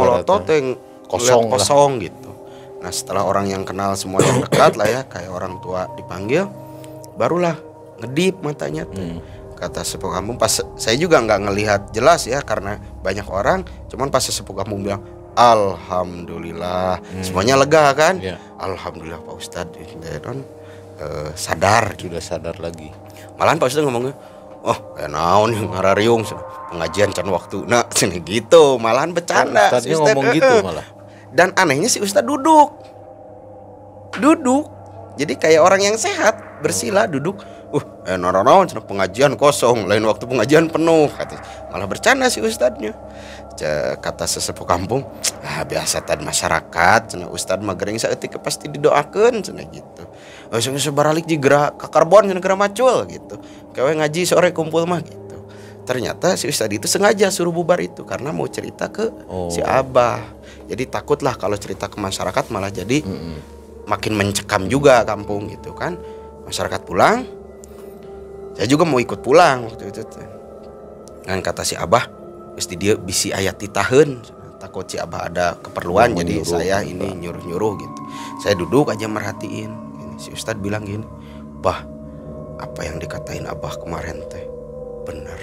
kosong gitu. Nah setelah orang yang kenal semua yang dekat lah ya, kayak orang tua dipanggil, barulah ngedip matanya tuh. Kata sepuh kampung, pas saya juga nggak ngelihat jelas ya karena banyak orang, cuman pas sepuh kampung bilang alhamdulillah, semuanya lega kan. Alhamdulillah Pak Ustadz sadar, sudah sadar lagi. Malahan Pak Ustadz ngomongnya, kayak naon yang ngarariung pengajian can waktu sini gitu, malahan bercanda. Ustadznya ngomong gitu malah. Dan anehnya si Ustadz duduk, jadi kayak orang yang sehat, bersila duduk. Naon pengajian kosong, lain waktu pengajian penuh. Malah bercanda si Ustadznya. Kata sesepuh kampung, biasa tad masyarakat, cenah Ustad mah gering saeutik pasti didoakeun cenah gitu. Sebaralik jigera ka karbon cenah gera macul gitu. Kawe ngaji sore kumpul mah gitu. Ternyata si Ustad itu sengaja suruh bubar itu karena mau cerita ke si Abah. Jadi takutlah kalau cerita ke masyarakat malah jadi makin mencekam juga kampung gitu kan. Masyarakat pulang, saya juga mau ikut pulang waktu itu. Dan kata si Abah, mesti dia bisi ayat ditahan, takut si Abah ada keperluan, jadi saya ini nyuruh gitu. Saya duduk aja merhatiin. Si Ustadz bilang gini, "Bah, apa yang dikatain Abah kemarin teh benar.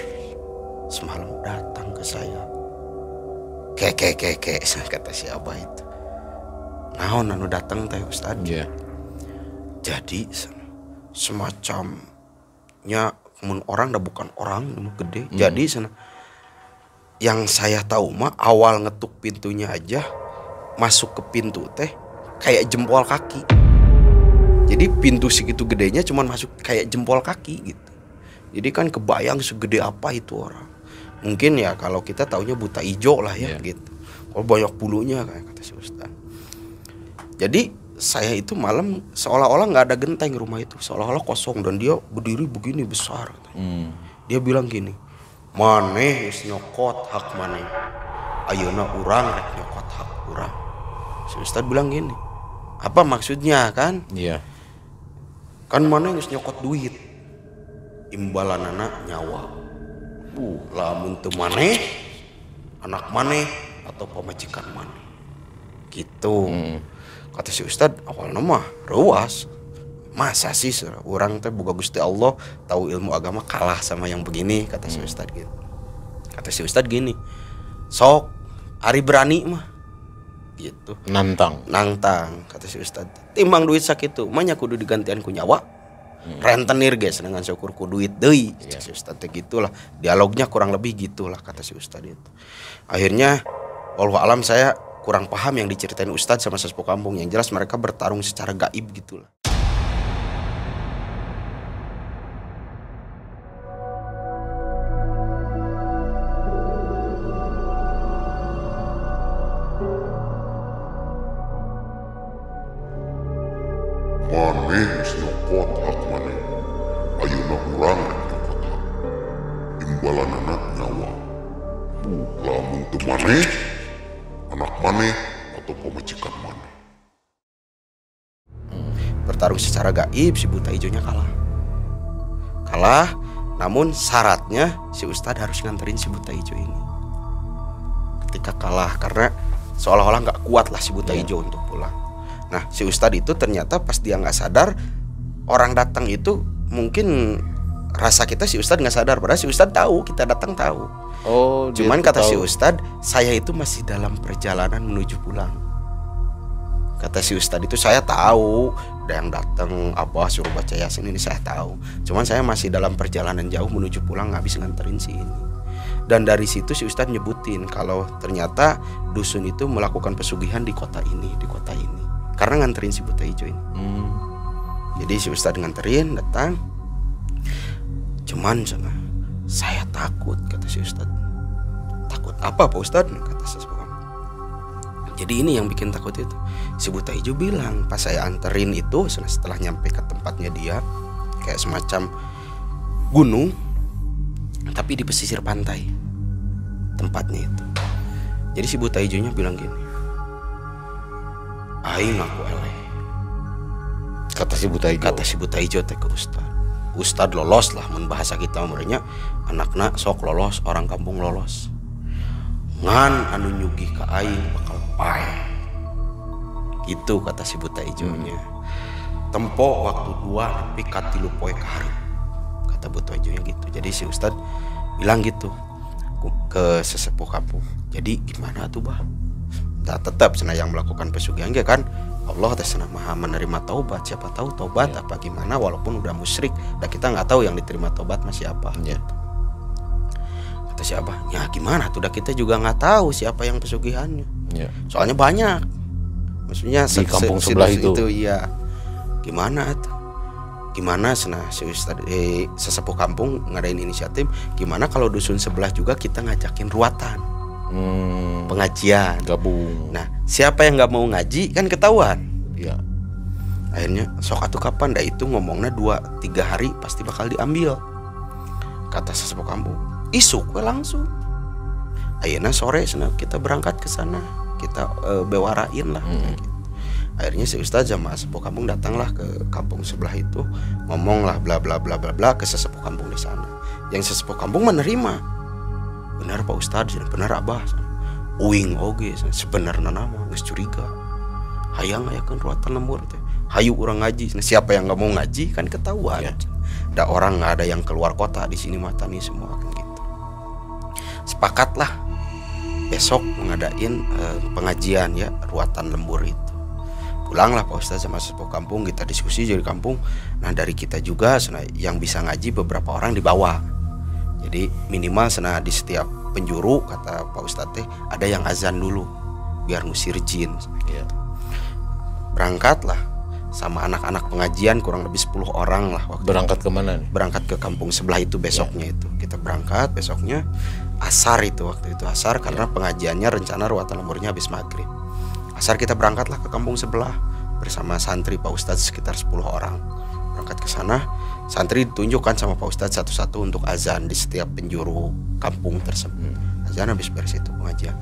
Semalam datang ke saya. Kek kata si Abah itu. Naon anu datang teh Ustadz?" Jadi semacamnya orang dah bukan orang gede. Jadi sana yang saya tahu mah awal ngetuk pintunya aja masuk ke pintu teh kayak jempol kaki. Jadi pintu segitu gedenya cuman masuk kayak jempol kaki gitu. Jadi kan kebayang segede apa itu orang. Mungkin ya kalau kita taunya buta ijo lah ya gitu. Kalau banyak bulunya kayak kata si Ustaz. Jadi saya itu malam seolah-olah nggak ada genteng rumah itu, seolah-olah kosong dan dia berdiri begini besar. Dia bilang gini, "Maneh geus nyokot hak maneh. Ayeuna urang rek nyokot hak urang." Si Ustad bilang gini, Apa maksudnya kan? Iya. Kan mana yang nyokot duit, imbalan anak nyawa. Lamun teu maneh, anak maneh atau pemajikan maneh. Gitu. Kata si Ustad awalnya mah ruas. Masa sih orang teh boga Gusti Allah tahu ilmu agama kalah sama yang begini, kata si Ustad gitu. Kata si Ustad gini, sok ari berani mah gitu. Nantang Kata si Ustad. Timbang duit sakitu mah nya kudu digantian ku nyawa. Rentenir guys dengan syukur ku duit deui. Si Ustad teh gitulah. Dialognya kurang lebih gitulah kata si Ustad itu. Akhirnya wallahu alam saya kurang paham yang diceritain Ustad sama sesepuh kampung. Yang jelas mereka bertarung secara gaib gitulah. Maneh geus nyokot hak maneh. Ayeuna urang rek nyokot hak. Imbalanana nyawa. Lamun teu maneh, anak maneh atau pemajikan maneh. Bertarung secara gaib, si buta ijonya kalah, namun syaratnya si Ustad harus nganterin si buta ijo ini. Ketika kalah karena seolah-olah nggak kuat lah si buta ijo untuk pulang. Nah si Ustad itu ternyata pas dia nggak sadar, orang datang itu mungkin rasa kita si Ustad nggak sadar, padahal si Ustad tahu kita datang tahu. Oh, cuman kata si Ustad, saya itu masih dalam perjalanan menuju pulang. Kata si Ustad itu, saya tahu ada yang datang apa suruh baca Yasin ini saya tahu. Cuman saya masih dalam perjalanan jauh menuju pulang, nggak habis nganterin si ini. Dan dari situ si Ustad nyebutin kalau ternyata dusun itu melakukan pesugihan di kota ini, karena nganterin si buta hijau ini. Jadi si Ustad nganterin, datang. Cuman sana, saya takut, kata si Ustad. Takut apa Pak Ustad? Kata sesepuh. Jadi ini yang bikin takut itu. Si buta hijau bilang pas saya anterin itu, setelah nyampe ke tempatnya dia, kayak semacam gunung, tapi di pesisir pantai tempatnya itu. Jadi si buta hijaunya bilang gini, aing aku eleh. Kata si buta hijau. Kata si buta hijau teh ke Ustad. Ustad lolos lah, mun bahasa kita umurnya anakna sok lolos, orang kampung lolos. Ngan anu nyugih ka aing bakal pae. Gitu kata si buta hijaunya. Tempo waktu 2 nepi ka 3 poe ka hari. Kata buta hijaunya gitu. Jadi si Ustad bilang gitu ke sesepuh kampung. Jadi gimana tuh bah? Nah, tetap sana yang melakukan pesugihan kan Allah teh sana maha menerima taubat. Siapa tahu taubat apa gimana walaupun udah musyrik. Dan kita nggak tahu yang diterima taubat masih apa. Kata si Abah, ya gimana tuh? Kita juga nggak tahu siapa yang pesugihannya. Soalnya banyak. Maksudnya di kampung sebelah itu. Iya. Gimana tuh? Gimana sana si Ustad, sesepuh kampung ngadain inisiatif. Gimana kalau dusun sebelah juga kita ngajakin ruatan, pengajian, gabung. Nah siapa yang nggak mau ngaji kan ketahuan. Iya. Akhirnya sok atuh kapan dah itu ngomongnya 2-3 hari pasti bakal diambil. Kata sesepuh kampung. Isuk we langsung. Ayeuna sore sana kita berangkat ke sana, kita bewarain lah. Gitu. Akhirnya si Ustaz sama sesepuh kampung datanglah ke kampung sebelah itu, ngomonglah bla bla bla bla bla ke sesepuh kampung di sana. Yang sesepuh kampung menerima. Benar Pak Ustaz, benar Abah. Uing oge sebenarnya nama geus curiga. Hayang ayakeun ruatan lembur teh. Hayu urang ngaji. Nah, siapa yang enggak mau ngaji kan ketahuan. Ada orang nggak ada yang keluar kota di sini mata nih semua kan gitu. Sepakatlah besok mengadain pengajian ya ruatan lembur itu. Pulanglah Pak Ustaz sama sesepuh kampung, kita diskusi jadi kampung. Nah dari kita juga yang bisa ngaji beberapa orang dibawa. Jadi minimal di setiap penjuru kata Pak Ustaz teh ada yang azan dulu biar ngusir jin. Berangkatlah sama anak-anak pengajian kurang lebih 10 orang lah waktu. Berangkat kemana nih? Berangkat ke kampung sebelah itu besoknya itu. Kita berangkat besoknya asar itu waktu itu asar karena pengajiannya rencana ruatan lemburnya habis maghrib. Asar kita berangkatlah ke kampung sebelah bersama santri Pak Ustadz sekitar 10 orang. Berangkat ke sana, santri ditunjukkan sama Pak Ustadz satu-satu untuk azan di setiap penjuru kampung tersebut. Azan habis beres itu pengajian.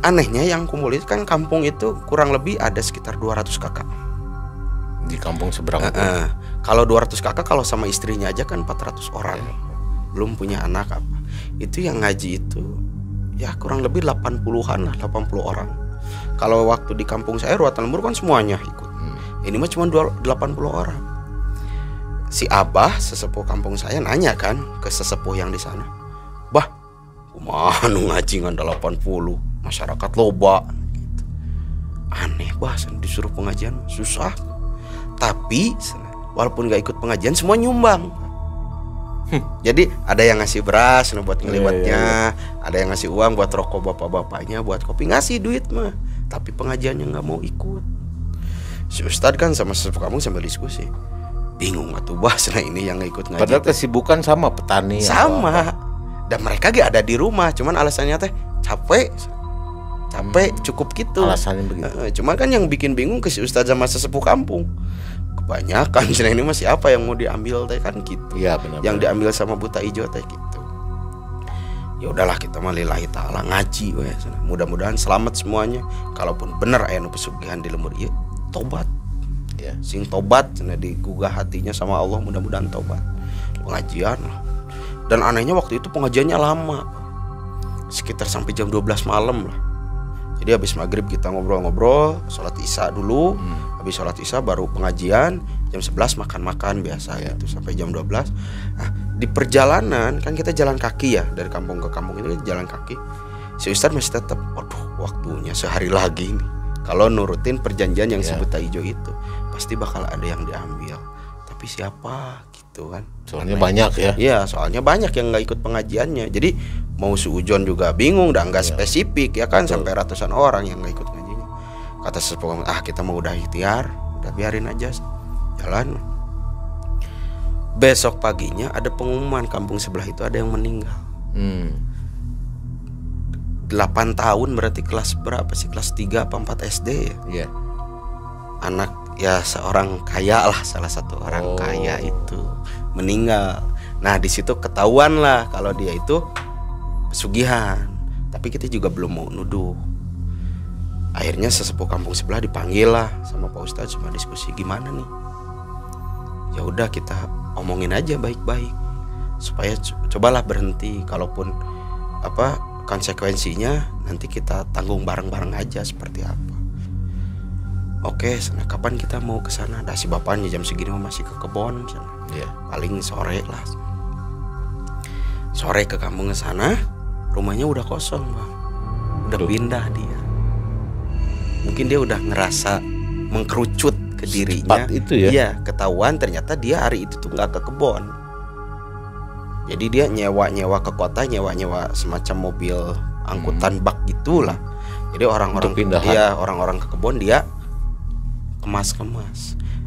Anehnya yang kumpul itu kan kampung itu kurang lebih ada sekitar 200 kakak. Di kampung seberang. Kalau 200 kakak kalau sama istrinya aja kan 400 orang. Belum punya anak apa. Itu yang ngaji itu ya kurang lebih 80-an lah, 80 orang. Kalau waktu di kampung saya Ruatan Lembur kan semuanya ikut. Ini mah cuma 80 orang. Si Abah sesepuh kampung saya nanya kan ke sesepuh yang di sana, "Bah, kumaha nu ngaji ngan 80? Masyarakat loba." Gitu. Aneh bah, disuruh pengajian susah. Tapi walaupun gak ikut pengajian semua nyumbang. Jadi ada yang ngasih beras buat ngeliwatnya, ada yang ngasih uang buat rokok bapak-bapaknya, buat kopi, ngasih duit mah. Tapi pengajiannya nggak mau ikut. Si Ustadz kan sama sesepuh kamu sambil diskusi, bingung atuh bahas ini yang nggak ikut ngaji. Padahal kesibukan sama petani. Sama. Dan mereka gak ada di rumah, cuman alasannya teh capek cukup gitu. Alasannya begitu. Cuman kan yang bikin bingung ke si Ustadz sama sesepuh kampung. Kebanyakan ini masih apa yang mau diambil teh kan gitu. Iya benar. Yang diambil sama buta ijo teh gitu. Ya udahlah kita mah lillahi taala ngaji we. Mudah-mudahan selamat semuanya. Kalaupun bener aya nu pesugihan di lembur ieu, tobat. Ya, sing tobat cenah digugah hatinya sama Allah, mudah-mudahan tobat. Pengajian lah. Dan anehnya waktu itu pengajiannya lama. Sekitar sampai jam 12 malam lah. Jadi habis maghrib kita ngobrol-ngobrol, sholat isya dulu, habis sholat isya baru pengajian, jam 11 makan-makan biasa gitu sampai jam 12. Nah, di perjalanan kan kita jalan kaki ya, dari kampung ke kampung ini jalan kaki. Si Ustadz masih tetap, waduh waktunya sehari lagi nih. Kalau nurutin perjanjian yang sebuta hijau itu, pasti bakal ada yang diambil. Tapi siapa gitu kan? Soalnya banyak ya. Iya, soalnya banyak yang nggak ikut pengajiannya. Jadi mau seujon juga bingung, dan nggak spesifik ya kan. Sampai ratusan orang yang nggak ikut ngajinya. Kata sesepuh, kita mau udah ikhtiar, udah biarin aja jalan. Besok paginya ada pengumuman kampung sebelah itu ada yang meninggal. 8 tahun berarti kelas berapa sih? Kelas 3 apa 4 SD ya? Iya. Anak ya seorang kaya lah, salah satu orang kaya itu meninggal. Nah di situ ketahuan lah kalau dia itu pesugihan. Tapi kita juga belum mau nuduh. Akhirnya sesepuh kampung sebelah dipanggil lah sama Pak Ustadz, cuma diskusi gimana nih. Ya udah kita omongin aja baik-baik supaya cobalah berhenti. Kalaupun konsekuensinya nanti kita tanggung bareng-bareng aja seperti apa. Oke, kapan kita mau ke sana? Dah si bapaknya jam segini masih ke kebon sana. Iya. Paling sore lah. Sore ke kampung ke sana, rumahnya udah kosong, Bang. Udah pindah dia. Mungkin dia udah ngerasa mengkerucut ke dirinya. Itu ya? Iya, ketahuan ternyata dia hari itu tuh nggak ke kebon. Jadi dia nyewa ke kota, nyewa semacam mobil angkutan bak gitulah. Jadi orang-orang ke kebon dia kemas.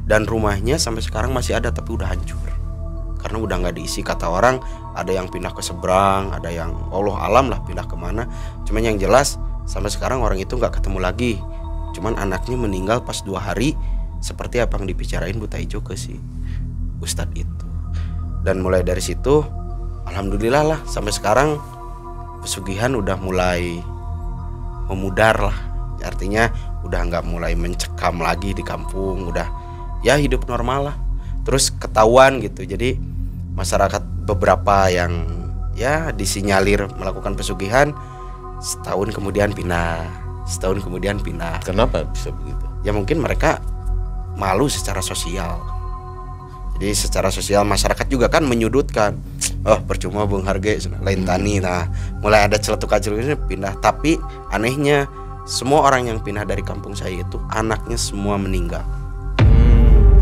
Dan rumahnya sampai sekarang masih ada tapi udah hancur. Karena udah nggak diisi. Kata orang ada yang pindah ke seberang, ada yang Allah alam lah pindah kemana. Cuman yang jelas sampai sekarang orang itu nggak ketemu lagi. Cuman anaknya meninggal pas 2 hari, seperti apa yang dibicarain Buta Ijo ke si Ustadz itu. Dan mulai dari situ alhamdulillah lah sampai sekarang pesugihan udah mulai memudar lah. Artinya udah nggak mulai mencekam lagi di kampung, udah ya hidup normal lah. Terus ketahuan gitu. Jadi masyarakat beberapa yang ya disinyalir melakukan pesugihan setahun kemudian pindah. Kenapa bisa begitu? Ya mungkin mereka malu secara sosial. Jadi secara sosial masyarakat juga kan menyudutkan. Oh percuma Bung Harge lain tani. Nah mulai ada celetuk-celetuk pindah. Tapi anehnya semua orang yang pindah dari kampung saya itu anaknya semua meninggal.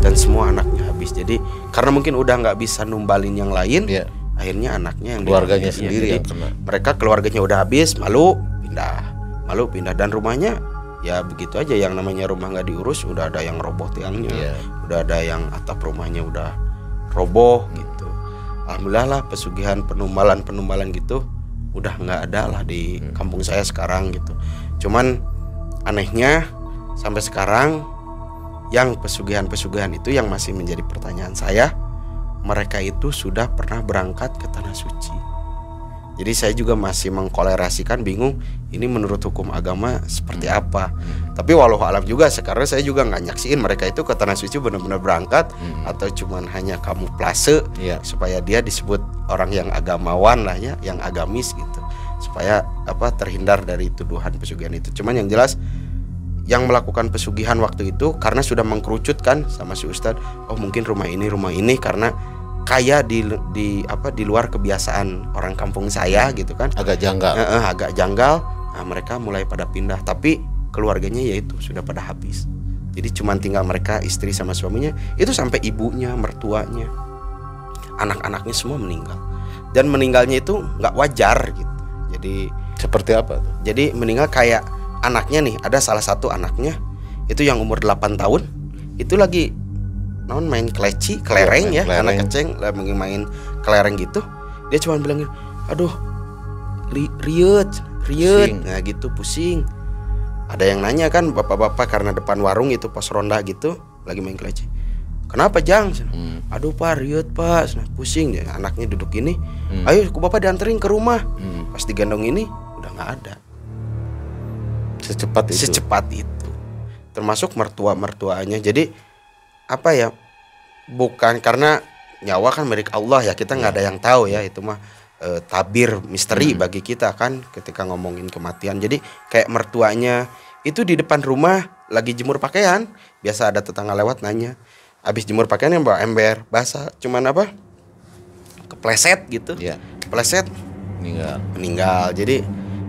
Dan semua anaknya habis. Jadi karena mungkin udah nggak bisa numbalin yang lain, akhirnya anaknya yang keluarganya sendiri yang kena. Mereka keluarganya udah habis, malu pindah. Dan rumahnya ya begitu aja, yang namanya rumah nggak diurus, udah ada yang roboh tiangnya, udah ada yang atap rumahnya udah roboh gitu. Alhamdulillah lah pesugihan penumbalan gitu udah nggak ada lah di kampung saya sekarang gitu. Cuman anehnya sampai sekarang yang pesugihan itu yang masih menjadi pertanyaan saya, mereka itu sudah pernah berangkat ke Tanah Suci Jadi saya juga masih mengkolerasikan, bingung ini menurut hukum agama seperti apa. Tapi walau alam juga sekarang saya juga nggak nyaksiin mereka itu ke tanah suci benar-benar berangkat atau cuman hanya kamuflase supaya dia disebut orang yang agamawan lah ya, yang agamis gitu, supaya terhindar dari tuduhan pesugihan itu. Cuman yang jelas yang melakukan pesugihan waktu itu karena sudah mengkerucutkan sama si Ustadz, oh mungkin rumah ini karena kaya di luar kebiasaan orang kampung saya gitu kan, agak janggal. Agak janggal. Nah, mereka mulai pada pindah, tapi keluarganya yaitu sudah pada habis. Jadi cuma tinggal mereka, istri sama suaminya, itu sampai ibunya, mertuanya, anak-anaknya semua meninggal. Dan meninggalnya itu nggak wajar gitu. Jadi seperti apa tuh? Jadi meninggal kayak anaknya nih, ada salah satu anaknya itu yang umur 8 tahun itu lagi main kelereng ya, anak keceng lagi main kelereng gitu. Dia cuma bilang, aduh riet, nah gitu, pusing. Ada yang nanya kan, bapak-bapak karena depan warung itu pas ronda gitu lagi main keleci. Kenapa Jang? Aduh pak, riet pak, pusing ya. Anaknya duduk ini, ayo bapak dianterin ke rumah. Pas digendong ini udah nggak ada. Secepat itu. Termasuk mertuanya. Jadi bukan karena nyawa kan milik Allah ya, kita nggak ada yang tahu ya, itu mah tabir misteri bagi kita kan ketika ngomongin kematian. Jadi kayak mertuanya itu di depan rumah lagi jemur pakaian, biasa ada tetangga lewat nanya, habis jemur pakaian yang bawa ember basah, cuman kepleset gitu, kepleset meninggal. Jadi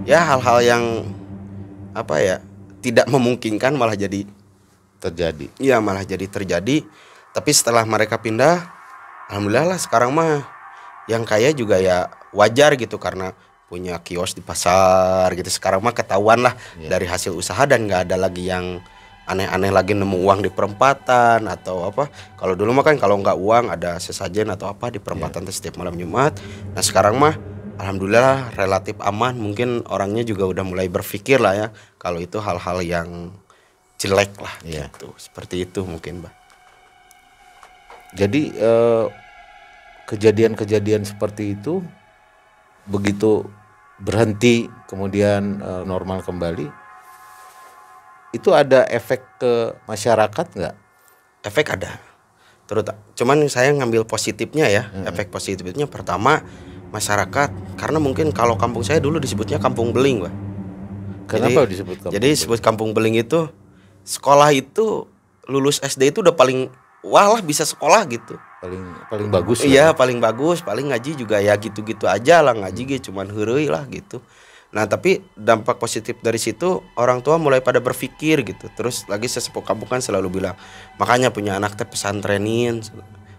ya hal-hal yang tidak memungkinkan malah jadi terjadi. Iya, malah jadi terjadi. Tapi setelah mereka pindah, alhamdulillah lah sekarang mah yang kaya juga ya wajar gitu karena punya kios di pasar gitu. Sekarang mah ketahuan lah dari hasil usaha dan nggak ada lagi yang aneh-aneh lagi nemu uang di perempatan atau apa. Kalau dulu mah kan kalau nggak uang ada sesajen atau apa di perempatan setiap malam Jumat. Nah sekarang mah alhamdulillah relatif aman. Mungkin orangnya juga udah mulai berpikir lah ya kalau itu hal-hal yang jelek lah gitu. Seperti itu mungkin Mbak. Jadi kejadian-kejadian seperti itu begitu berhenti kemudian normal kembali, itu ada efek ke masyarakat nggak? Efek ada, cuman saya ngambil positifnya ya. Efek positifnya pertama masyarakat, karena mungkin kalau kampung saya dulu disebutnya kampung beling, Pak. Kenapa disebut kampung? Jadi disebut kampung beling itu sekolah itu lulus SD itu udah paling wah lah bisa sekolah gitu. Paling bagus. Iya, paling bagus, paling ngaji juga ya gitu-gitu aja lah, ngaji gitu cuman heureuy lah gitu. Nah, tapi dampak positif dari situ orang tua mulai pada berpikir gitu. Terus lagi sesepuh kampung kan selalu bilang, makanya punya anak teh pesantrenin,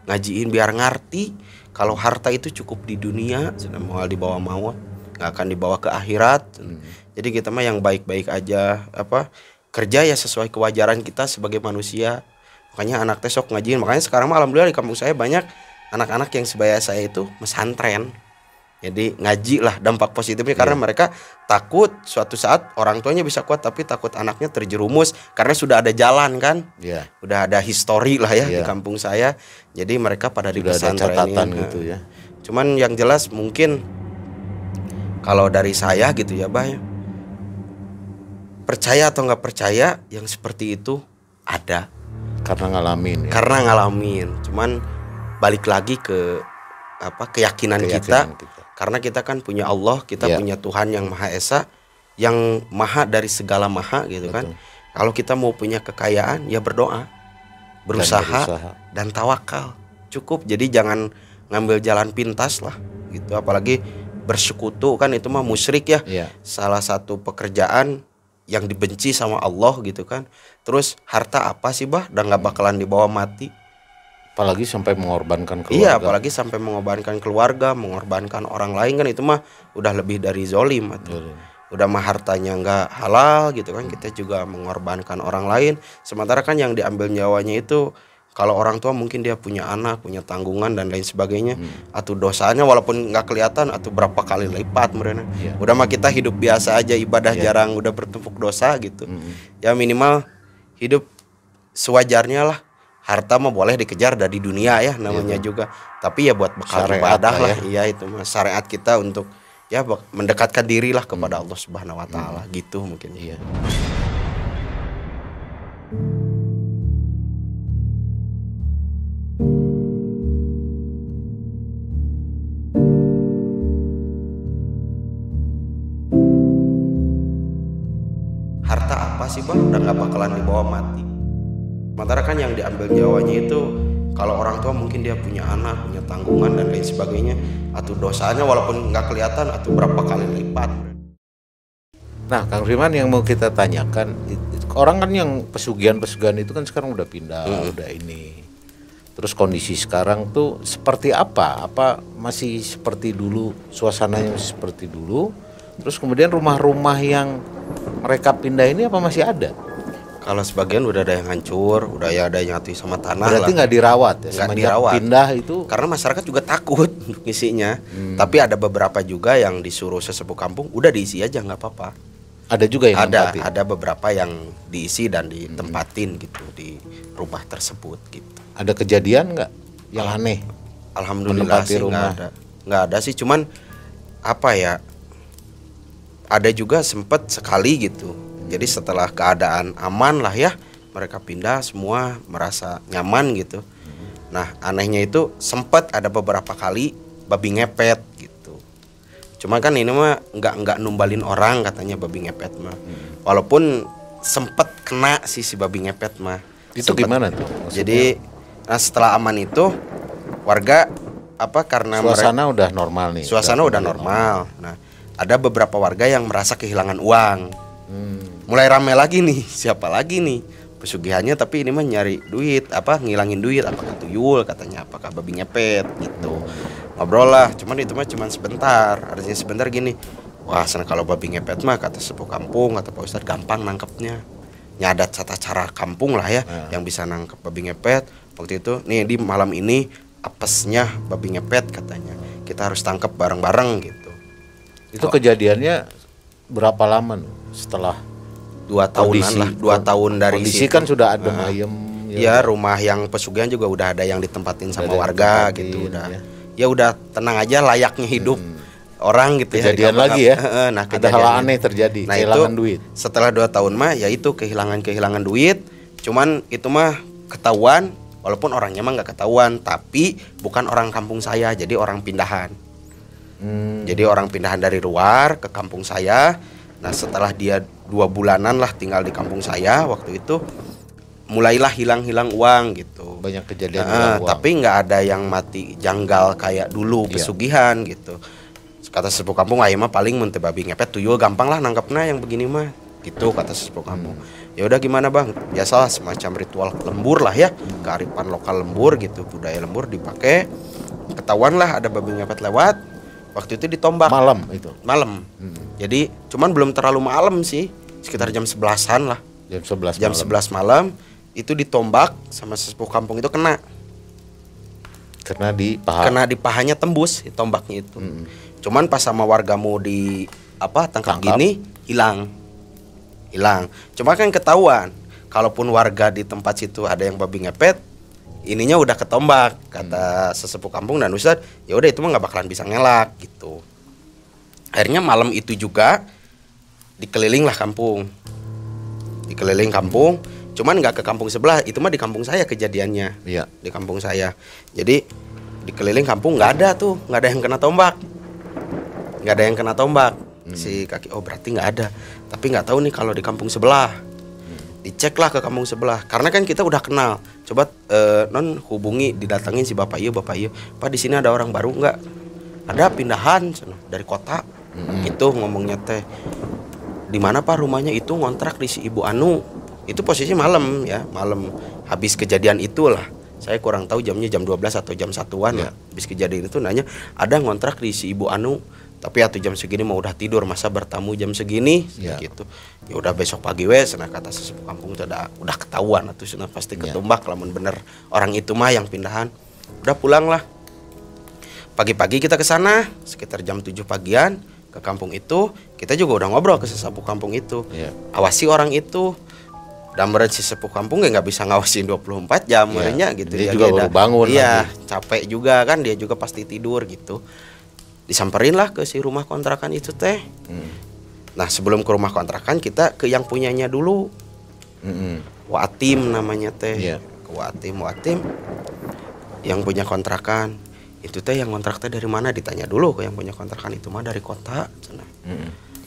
ngajiin biar ngerti kalau harta itu cukup di dunia, mau dibawa maut, nggak akan dibawa ke akhirat. Jadi kita mah yang baik-baik aja, kerja ya sesuai kewajaran kita sebagai manusia. Makanya anak teh sok ngajiin. Makanya sekarang mah alhamdulillah di kampung saya banyak anak-anak yang sebaya saya itu pesantren. Jadi ngaji lah dampak positifnya karena mereka takut suatu saat orang tuanya bisa kuat tapi takut anaknya terjerumus karena sudah ada jalan kan. Udah ada histori lah ya di kampung saya. Jadi mereka pada di pesantrenin gitu ya. Cuman yang jelas mungkin kalau dari saya gitu ya, Bah. Percaya atau nggak percaya yang seperti itu ada. Karena ngalamin. Karena ngalamin. Cuman balik lagi ke keyakinan kita. Karena kita kan punya Allah, kita punya Tuhan yang Maha Esa, yang maha dari segala maha gitu. Betul. Kan. Kalau kita mau punya kekayaan ya berdoa, berusaha dan tawakal. Cukup. Jadi jangan ngambil jalan pintas lah gitu. Apalagi bersekutu kan itu mah musyrik ya. Salah satu pekerjaan yang dibenci sama Allah gitu kan. Terus harta apa sih Bah, dan gak bakalan dibawa mati. Apalagi sampai mengorbankan keluarga. Iya, apalagi sampai mengorbankan keluarga, mengorbankan orang lain kan itu mah udah lebih dari zolim atau udah mah hartanya gak halal gitu kan. Kita juga mengorbankan orang lain. Sementara kan yang diambil nyawanya itu kalau orang tua mungkin dia punya anak, punya tanggungan dan lain sebagainya. Atau dosanya walaupun gak kelihatan atau berapa kali lipat mereka. Udah mah kita hidup biasa aja, ibadah jarang, udah bertumpuk dosa gitu. Ya minimal hidup sewajarnya lah. Harta mah boleh dikejar dari dunia ya namanya juga. Tapi ya buat bekal ibadah lah. Iya itu mah syariat kita untuk ya mendekatkan dirilah kepada Allah Subhanahu wa taala gitu mungkin. Iya. Harta apa sih bang? Udah nggak bakalan dibawa mati. Sementara kan yang diambil nyawanya itu kalau orang tua mungkin dia punya anak, punya tanggungan dan lain sebagainya, atau dosanya walaupun nggak kelihatan atau berapa kali lipat. Nah, Kang Firman yang mau kita tanyakan, orang kan yang pesugihan-pesugihan itu kan sekarang udah pindah, udah ini. Terus kondisi sekarang tuh seperti apa? Apa masih seperti dulu, suasananya masih seperti dulu? Terus kemudian rumah-rumah yang mereka pindah ini apa masih ada? Kalau sebagian udah ada yang hancur, udah ya ada yang jatuh sama tanah. Berarti nggak dirawat ya? Nggak Semenjak dirawat. Pindah itu? Karena masyarakat juga takut untuk ngisinya. Tapi ada beberapa juga yang disuruh sesepuh kampung, udah diisi aja nggak apa-apa. Ada juga yang nempatin? Ada beberapa yang diisi dan ditempatin gitu di rumah tersebut gitu. Ada kejadian nggak yang aneh? Alhamdulillah Menempati sih rumah. nggak ada sih, cuman apa ya? Ada juga sempet sekali gitu. Jadi setelah keadaan aman lah ya, mereka pindah semua merasa nyaman gitu. Nah anehnya itu sempet ada beberapa kali babi ngepet gitu. Cuma kan ini mah nggak numbalin orang katanya babi ngepet mah. Walaupun sempet kena sih si babi ngepet mah. Itu Sempet. gimana tuh? Maksudnya, Jadi nah setelah aman itu warga karena suasana udah normal nih. suasana udah normal. Nah ada beberapa warga yang merasa kehilangan uang. Mulai rame lagi nih, siapa lagi nih pesugihannya, tapi ini mah nyari duit, ngilangin duit, apakah tuyul katanya, apakah babi ngepet gitu. Ngobrol lah, cuman itu mah cuman sebentar, artinya sebentar gini. Wah, sana kalau babi ngepet mah kata sepuh kampung, kata Pak Ustadz gampang nangkepnya. Nyadat tata cara kampung lah ya, yang bisa nangkep babi ngepet. Waktu itu nih di malam ini apesnya babi ngepet katanya. Kita harus tangkap bareng-bareng gitu. Itu kejadiannya berapa lama setelah 2 tahunan lah, 2 tahun dari kondisi situ. kan sudah adem ayem Ya rumah yang pesugihan juga udah ada yang ditempatin sama warga gitu, udah ya udah tenang aja, layaknya hidup orang gitu. Kejadian ya lagi ya. Nah ada hal aneh terjadi, nah, kehilangan itu, duit. Setelah 2 tahun mah ya itu kehilangan duit, cuman itu mah ketahuan, walaupun orangnya mah nggak ketahuan, tapi bukan orang kampung saya, jadi orang pindahan. Jadi orang pindahan dari luar ke kampung saya. Nah setelah dia 2 bulanan lah tinggal di kampung saya, waktu itu mulailah hilang uang gitu. Banyak kejadian hilang uang. Tapi nggak ada yang mati janggal kayak dulu pesugihan gitu. Kata sesepuh kampung, ayo mah paling mun teu babi ngepet tuyul gampang lah nangkepna yang begini mah. Gitu kata sesepuh kampung. Ya udah gimana bang? Biasalah semacam ritual lembur lah ya, kearifan lokal lembur gitu, budaya lembur dipakai. Ketahuan lah ada babi ngepet lewat. Waktu itu ditombak malam itu. Malam. Jadi cuman belum terlalu malam sih, sekitar jam 11-an lah. Jam 11 malam itu ditombak sama sesepuh kampung itu kena. Kena di paha. Kena di pahanya tembus tombaknya itu. Cuman pas sama warga mau tangkap gini hilang. Cuma kan ketahuan kalaupun warga di tempat situ ada yang babi ngepet, ininya udah ketombak kata sesepuh kampung dan Ustadz, ya udah itu mah nggak bakalan bisa ngelak gitu. Akhirnya malam itu juga dikeliling kampung, cuman nggak ke kampung sebelah, itu mah di kampung saya kejadiannya. Iya. Di kampung saya. Jadi dikeliling kampung nggak ada yang kena tombak, si kaki. Oh berarti nggak ada. Tapi nggak tahu nih kalau di kampung sebelah. Diceklah ke kampung sebelah, karena kan kita udah kenal. Coba non hubungi, didatengin si bapak iya, Pak di sini ada orang baru nggak? Ada pindahan dari kota. Itu ngomongnya teh. Di mana Pak rumahnya? Itu ngontrak di si Ibu Anu. Itu posisi malam ya, malam habis kejadian itulah. Saya kurang tahu jamnya jam 12 atau jam 1-an ya. Habis kejadian itu nanya, ada ngontrak di si Ibu Anu. Tapi atau jam segini mau udah tidur, masa bertamu jam segini gitu. Ya udah besok pagi kata sesepuh kampung itu udah ketahuan atau sudah pasti ketumbak lamun bener orang itu mah yang pindahan. Udah pulang lah. Pagi-pagi kita ke sana sekitar jam 7 pagian ke kampung itu, kita juga udah ngobrol ke sesepuh kampung itu. Awasi orang itu. Dan si sepuh kampung nggak bisa ngawasin 24 jam gitu. Dia juga baru bangun. Iya, capek juga kan, dia juga pasti tidur gitu. disamperin lah ke si rumah kontrakan itu teh. Nah sebelum ke rumah kontrakan kita ke yang punyanya dulu. Watim namanya teh. Ke Watim yang punya kontrakan. Itu teh yang kontrak teh dari mana, ditanya dulu ke yang punya kontrakan, itu mah dari kota.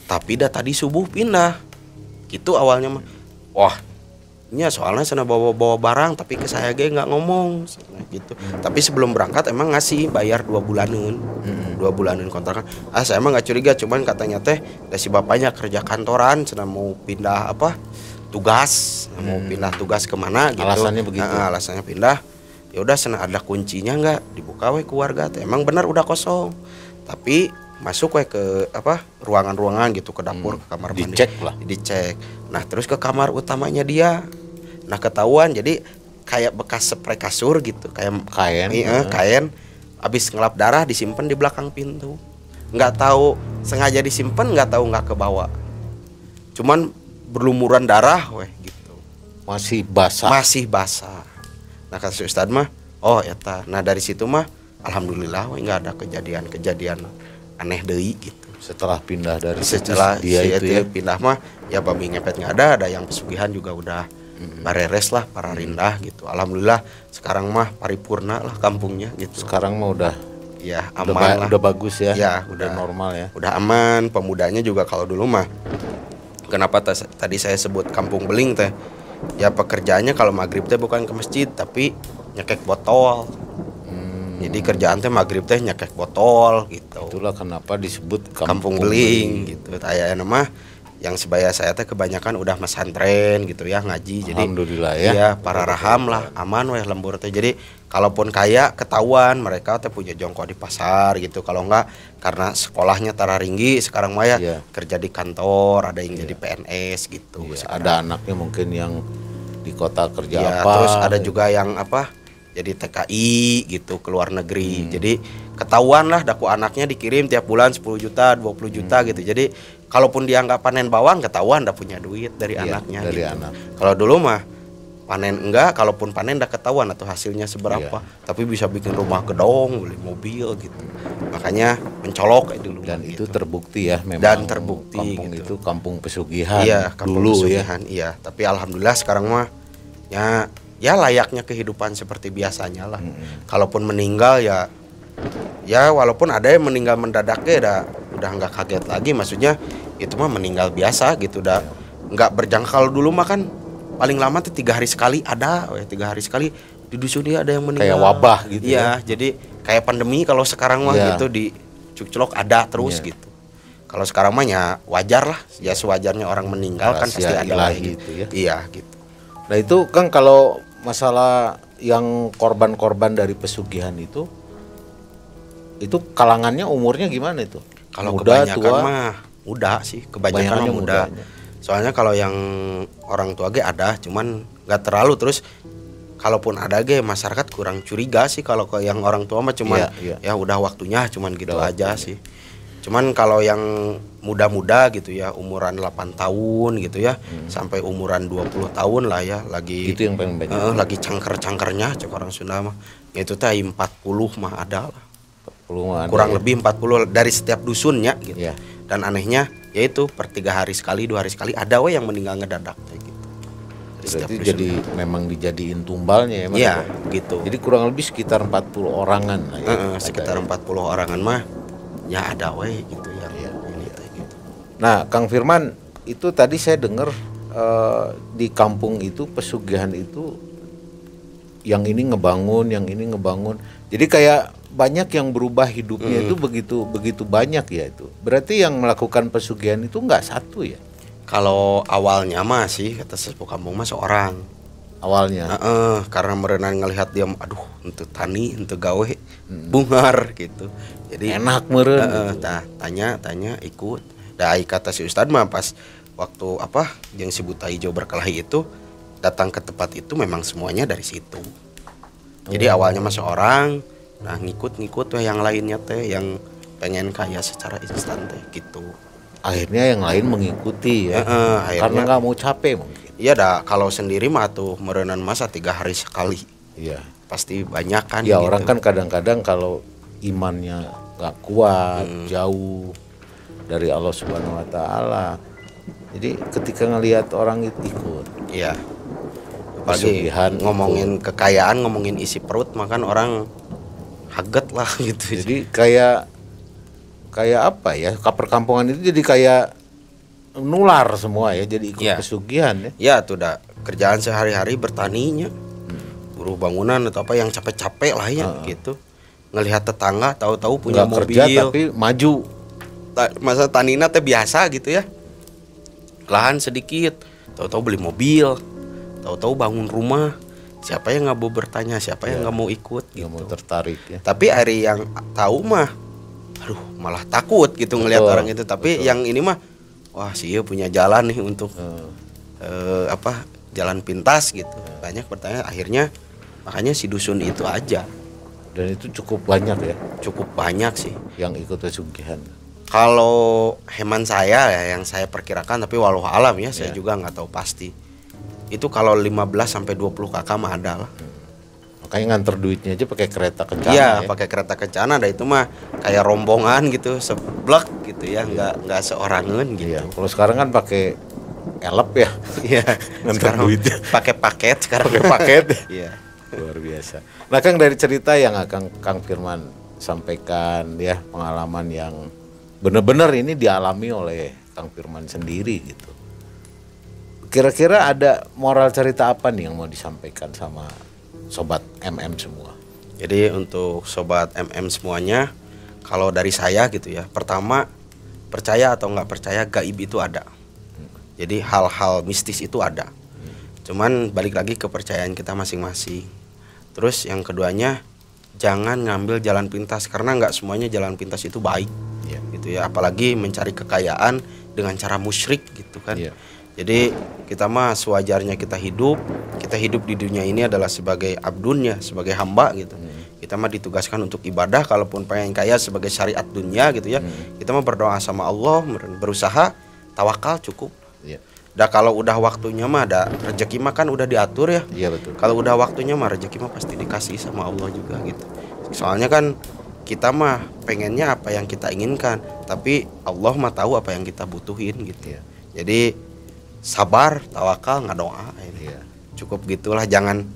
Tapi dah tadi subuh pindah. Gitu awalnya mah. Wah, nya soalnya sana bawa barang tapi ke saya ge nggak ngomong gitu. Tapi sebelum berangkat emang ngasih bayar 2 bulanan. 2 bulanan kontrakan. Saya emang nggak curiga, cuman katanya teh si bapaknya kerja kantoran, sana mau pindah tugas, mau pindah tugas kemana gitu. Alasannya begitu. Alasannya pindah. Ya udah sana ada kuncinya nggak, dibuka we keluarga teh. Emang benar udah kosong. Tapi masuk we ke ruangan-ruangan gitu, ke dapur, ke kamar mandi. Dicek. Nah, terus ke kamar utamanya dia. Nah, ketahuan jadi kayak bekas spray kasur gitu, kayak kain. Abis ngelap darah disimpan di belakang pintu. Nggak tahu sengaja disimpan, nggak tahu nggak kebawa. Cuman berlumuran darah weh gitu. Masih basah. Nah, kata Ustadz mah, oh eta. Nah, dari situ mah alhamdulillah weh nggak ada kejadian aneh deui gitu. Setelah pindah dari dia itu pindah mah ya babi ngepet nggak ada yang pesugihan juga udah bareres lah, para rindah gitu. Alhamdulillah sekarang mah paripurna lah kampungnya gitu. Sekarang mah udah ya aman udah bagus ya. Ya udah normal ya. Udah aman, pemudanya juga kalau dulu mah. Kenapa tadi saya sebut Kampung Beling teh? Ya pekerjaannya kalau maghrib teh bukan ke masjid tapi nyekek botol. Jadi kerjaan teh maghrib teh nyekek botol gitu. Itulah kenapa disebut Kampung Beling gitu. Aya mah yang sebaya saya teh kebanyakan udah pesantren gitu ya, ngaji. Jadi alhamdulillah ya. Iya, para raham lah, aman weh lembur teh. Jadi kalaupun kaya ketahuan mereka teh punya jongkok di pasar gitu. Kalau enggak karena sekolahnya tararinggi sekarang mah ya kerja di kantor, ada yang jadi PNS gitu. Ada anaknya mungkin yang di kota kerja terus ada juga yang jadi TKI gitu ke luar negeri. Jadi ketahuan lah daku anaknya dikirim tiap bulan 10 juta, 20 juta gitu. Jadi kalaupun dia nggak panen bawang ketahuan udah punya duit dari anaknya dari gitu. anak. Kalau dulu mah panen enggak, kalaupun panen udah ketahuan atau hasilnya seberapa. Tapi bisa bikin rumah gedong, beli mobil gitu. Makanya mencolok kayak dulu. Dan gitu. itu terbukti ya memang. Dan terbukti kampung gitu. itu kampung pesugihan. Iya, kampung dulu pesugihan. Iya, tapi alhamdulillah sekarang mah ya layaknya kehidupan seperti biasanya lah. Kalaupun meninggal ya walaupun ada yang meninggal mendadak ya udah nggak kaget lagi, maksudnya itu mah meninggal biasa gitu, udah nggak berjangkau. Dulu mah kan paling lama tuh 3 hari sekali ada, 3 hari sekali di dusun dia ada yang meninggal. Kayak wabah gitu. Iya, jadi kayak pandemi kalau sekarang mah gitu di Cukculok ada terus gitu. Kalau sekarang mah ya wajar lah, ya sewajarnya orang meninggal kan pasti ada lagi gitu ya. Iya gitu. Nah itu kan kalau masalah yang korban-korban dari pesugihan itu kalangannya umurnya gimana itu? Kalau muda, kebanyakan tua? mah muda sih, kebanyakan mah muda. Soalnya kalau yang orang tua ge ada, cuman nggak terlalu. Terus kalaupun ada ge masyarakat kurang curiga sih kalau ke yang orang tua mah cuman ya udah waktunya cuman gitu aja sih. Cuman kalau yang muda-muda gitu ya, umuran 8 tahun gitu ya, sampai umuran 20 tahun lah ya, lagi itu yang paling banyak. Lagi cangker-cangkernya cek orang Sunda mah. Itu teh 40 mah ada lah. Kurang lebih 40 dari setiap dusunnya gitu. Dan anehnya yaitu per 3 hari sekali, 2 hari sekali ada we yang meninggal ngedadak kayak gitu. Berarti jadi memang dijadiin tumbalnya ya. Iya, gitu. Jadi kurang lebih sekitar 40 orangan lah ya. Sekitar 40 orangan mah ya ada we gitu yang ini gitu. Nah, Kang Firman, itu tadi saya dengar di kampung itu pesugihan itu yang ini ngebangun, yang ini ngebangun. Jadi kayak banyak yang berubah hidupnya itu begitu banyak ya itu. Berarti yang melakukan pesugihan itu nggak satu ya? Kalau awalnya mah sih kata sesepuh kampung mah seorang. Awalnya. Karena merenang ngelihat dia, aduh, untuk tani, untuk gawe, bungar gitu. Jadi enak meren. Tanya ikut. Dah kata si Ustadz mah pas waktu yang si buta hijau berkelahi itu datang ke tempat itu memang semuanya dari situ. Jadi awalnya mah seorang, nah ngikut yang lainnya teh yang pengen kaya secara instan teh gitu. Akhirnya yang lain mengikuti ya. Karena nggak mau capek mungkin. Iya dah, kalau sendiri mah tuh merenan masa 3 hari sekali. Iya. Pasti banyak kan. Ya gitu. orang kan kadang-kadang kalau imannya nggak kuat, jauh dari Allah Subhanahu Wa Taala. Jadi ketika ngelihat orang itu ikut, Iya. Apalagi pesugihan ngomongin kekayaan, ngomongin isi perut, makan orang haget lah gitu. jadi kayak apa ya, perkampungan itu jadi kayak nular semua ya, jadi ikut Iya. pesugihan ya. Ya tuh dah kerjaan sehari-hari bertaninya, buruh bangunan atau apa yang capek-capek lah ya gitu. Ngelihat tetangga tahu-tahu punya Nggak kerja mobil, tapi maju. masa tanina teh biasa gitu ya. Lahan sedikit, tahu-tahu beli mobil, tahu-tahu bangun rumah. Siapa yang nggak mau bertanya, siapa yang nggak mau ikut Nggak mau gitu. tertarik ya. Tapi hari yang tahu mah, aduh malah takut gitu ngelihat Betul, orang itu. Tapi yang ini mah, wah sih punya jalan nih untuk jalan pintas gitu. Banyak bertanya, akhirnya makanya si dusun itu aja Dan itu cukup banyak ya cukup banyak sih. yang ikut pesugihan. Kalau heman saya ya yang saya perkirakan, tapi walau alam ya, saya juga nggak tahu pasti. Itu kalau 15 sampai 20 kakak mah ada lah. Makanya nganter duitnya aja pakai kereta kencana Iya, ya. pakai kereta kencana, ada itu mah kayak rombongan gitu, seblek gitu ya, nggak seorangan gitu. Iya, kalau sekarang kan pakai elep ya. Iya, Nganter sekarang duitnya. pakai paket sekarang. Pakai paket. Iya. Luar biasa. Nah, Kang, dari cerita yang Kang Firman sampaikan ya, pengalaman yang benar-benar ini dialami oleh Kang Firman sendiri gitu. Kira-kira ada moral cerita apa nih yang mau disampaikan sama sobat MM semua? Jadi untuk sobat MM semuanya, kalau dari saya gitu ya, pertama percaya atau nggak percaya gaib itu ada. Jadi hal-hal mistis itu ada. Cuman balik lagi ke kepercayaan kita masing-masing. Terus yang keduanya, jangan ngambil jalan pintas karena nggak semuanya jalan pintas itu baik. Iya. Gitu ya, apalagi mencari kekayaan dengan cara musyrik gitu kan. Iya. Jadi kita mah sewajarnya kita hidup di dunia ini adalah sebagai abdunnya, sebagai hamba gitu. Kita mah ditugaskan untuk ibadah, kalaupun pengen kaya sebagai syariat dunia gitu ya. Kita mah berdoa sama Allah, berusaha, tawakal cukup. Iya. Dah kalau udah waktunya mah ada rezeki mah kan udah diatur ya. Iya, betul. Kalau udah waktunya mah rezeki mah pasti dikasih sama Allah juga gitu. Soalnya kan kita mah pengennya apa yang kita inginkan, tapi Allah mah tahu apa yang kita butuhin gitu. Iya. Jadi sabar, tawakal, ngadoa ini. Iya. Cukup gitulah, jangan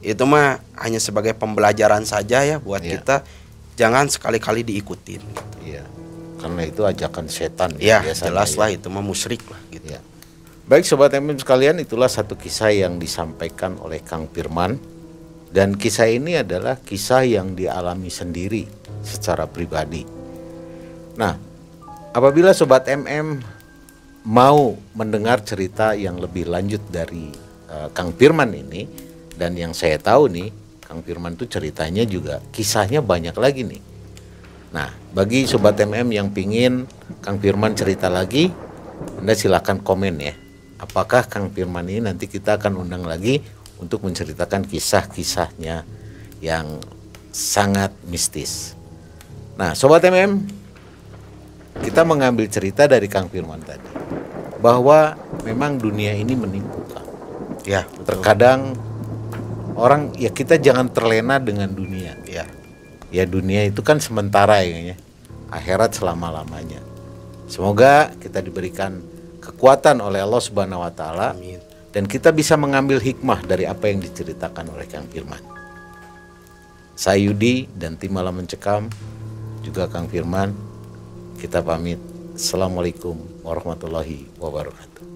itu mah hanya sebagai pembelajaran saja ya buat Iya. kita. Jangan sekali-kali diikutin gitu. Iya. Karena itu ajakan setan Ya, biasanya jelas ya. lah itu mah musyrik lah gitu. Ya. Baik sobat MM sekalian, itulah satu kisah yang disampaikan oleh Kang Firman. Dan kisah ini adalah kisah yang dialami sendiri secara pribadi. Nah, apabila sobat MM mau mendengar cerita yang lebih lanjut dari Kang Firman ini, dan yang saya tahu nih, Kang Firman tuh ceritanya juga kisahnya banyak lagi nih. Nah, bagi sobat MM yang pingin Kang Firman cerita lagi, Anda silakan komen ya. Apakah Kang Firman ini nanti kita akan undang lagi untuk menceritakan kisah-kisahnya yang sangat mistis. Nah, sobat MM, kita mengambil cerita dari Kang Firman tadi, bahwa memang dunia ini menimpukkan. Ya, Terkadang orang, ya kita jangan terlena dengan dunia. ya. Ya dunia itu kan sementara ya, akhirat selama-lamanya. Semoga kita diberikan kekuatan oleh Allah Subhanahu wa taala Amin. dan kita bisa mengambil hikmah dari apa yang diceritakan oleh Kang Firman. Saya Yudi dan tim Malam Mencekam, juga Kang Firman, kita pamit. Assalamualaikum warahmatullahi wabarakatuh.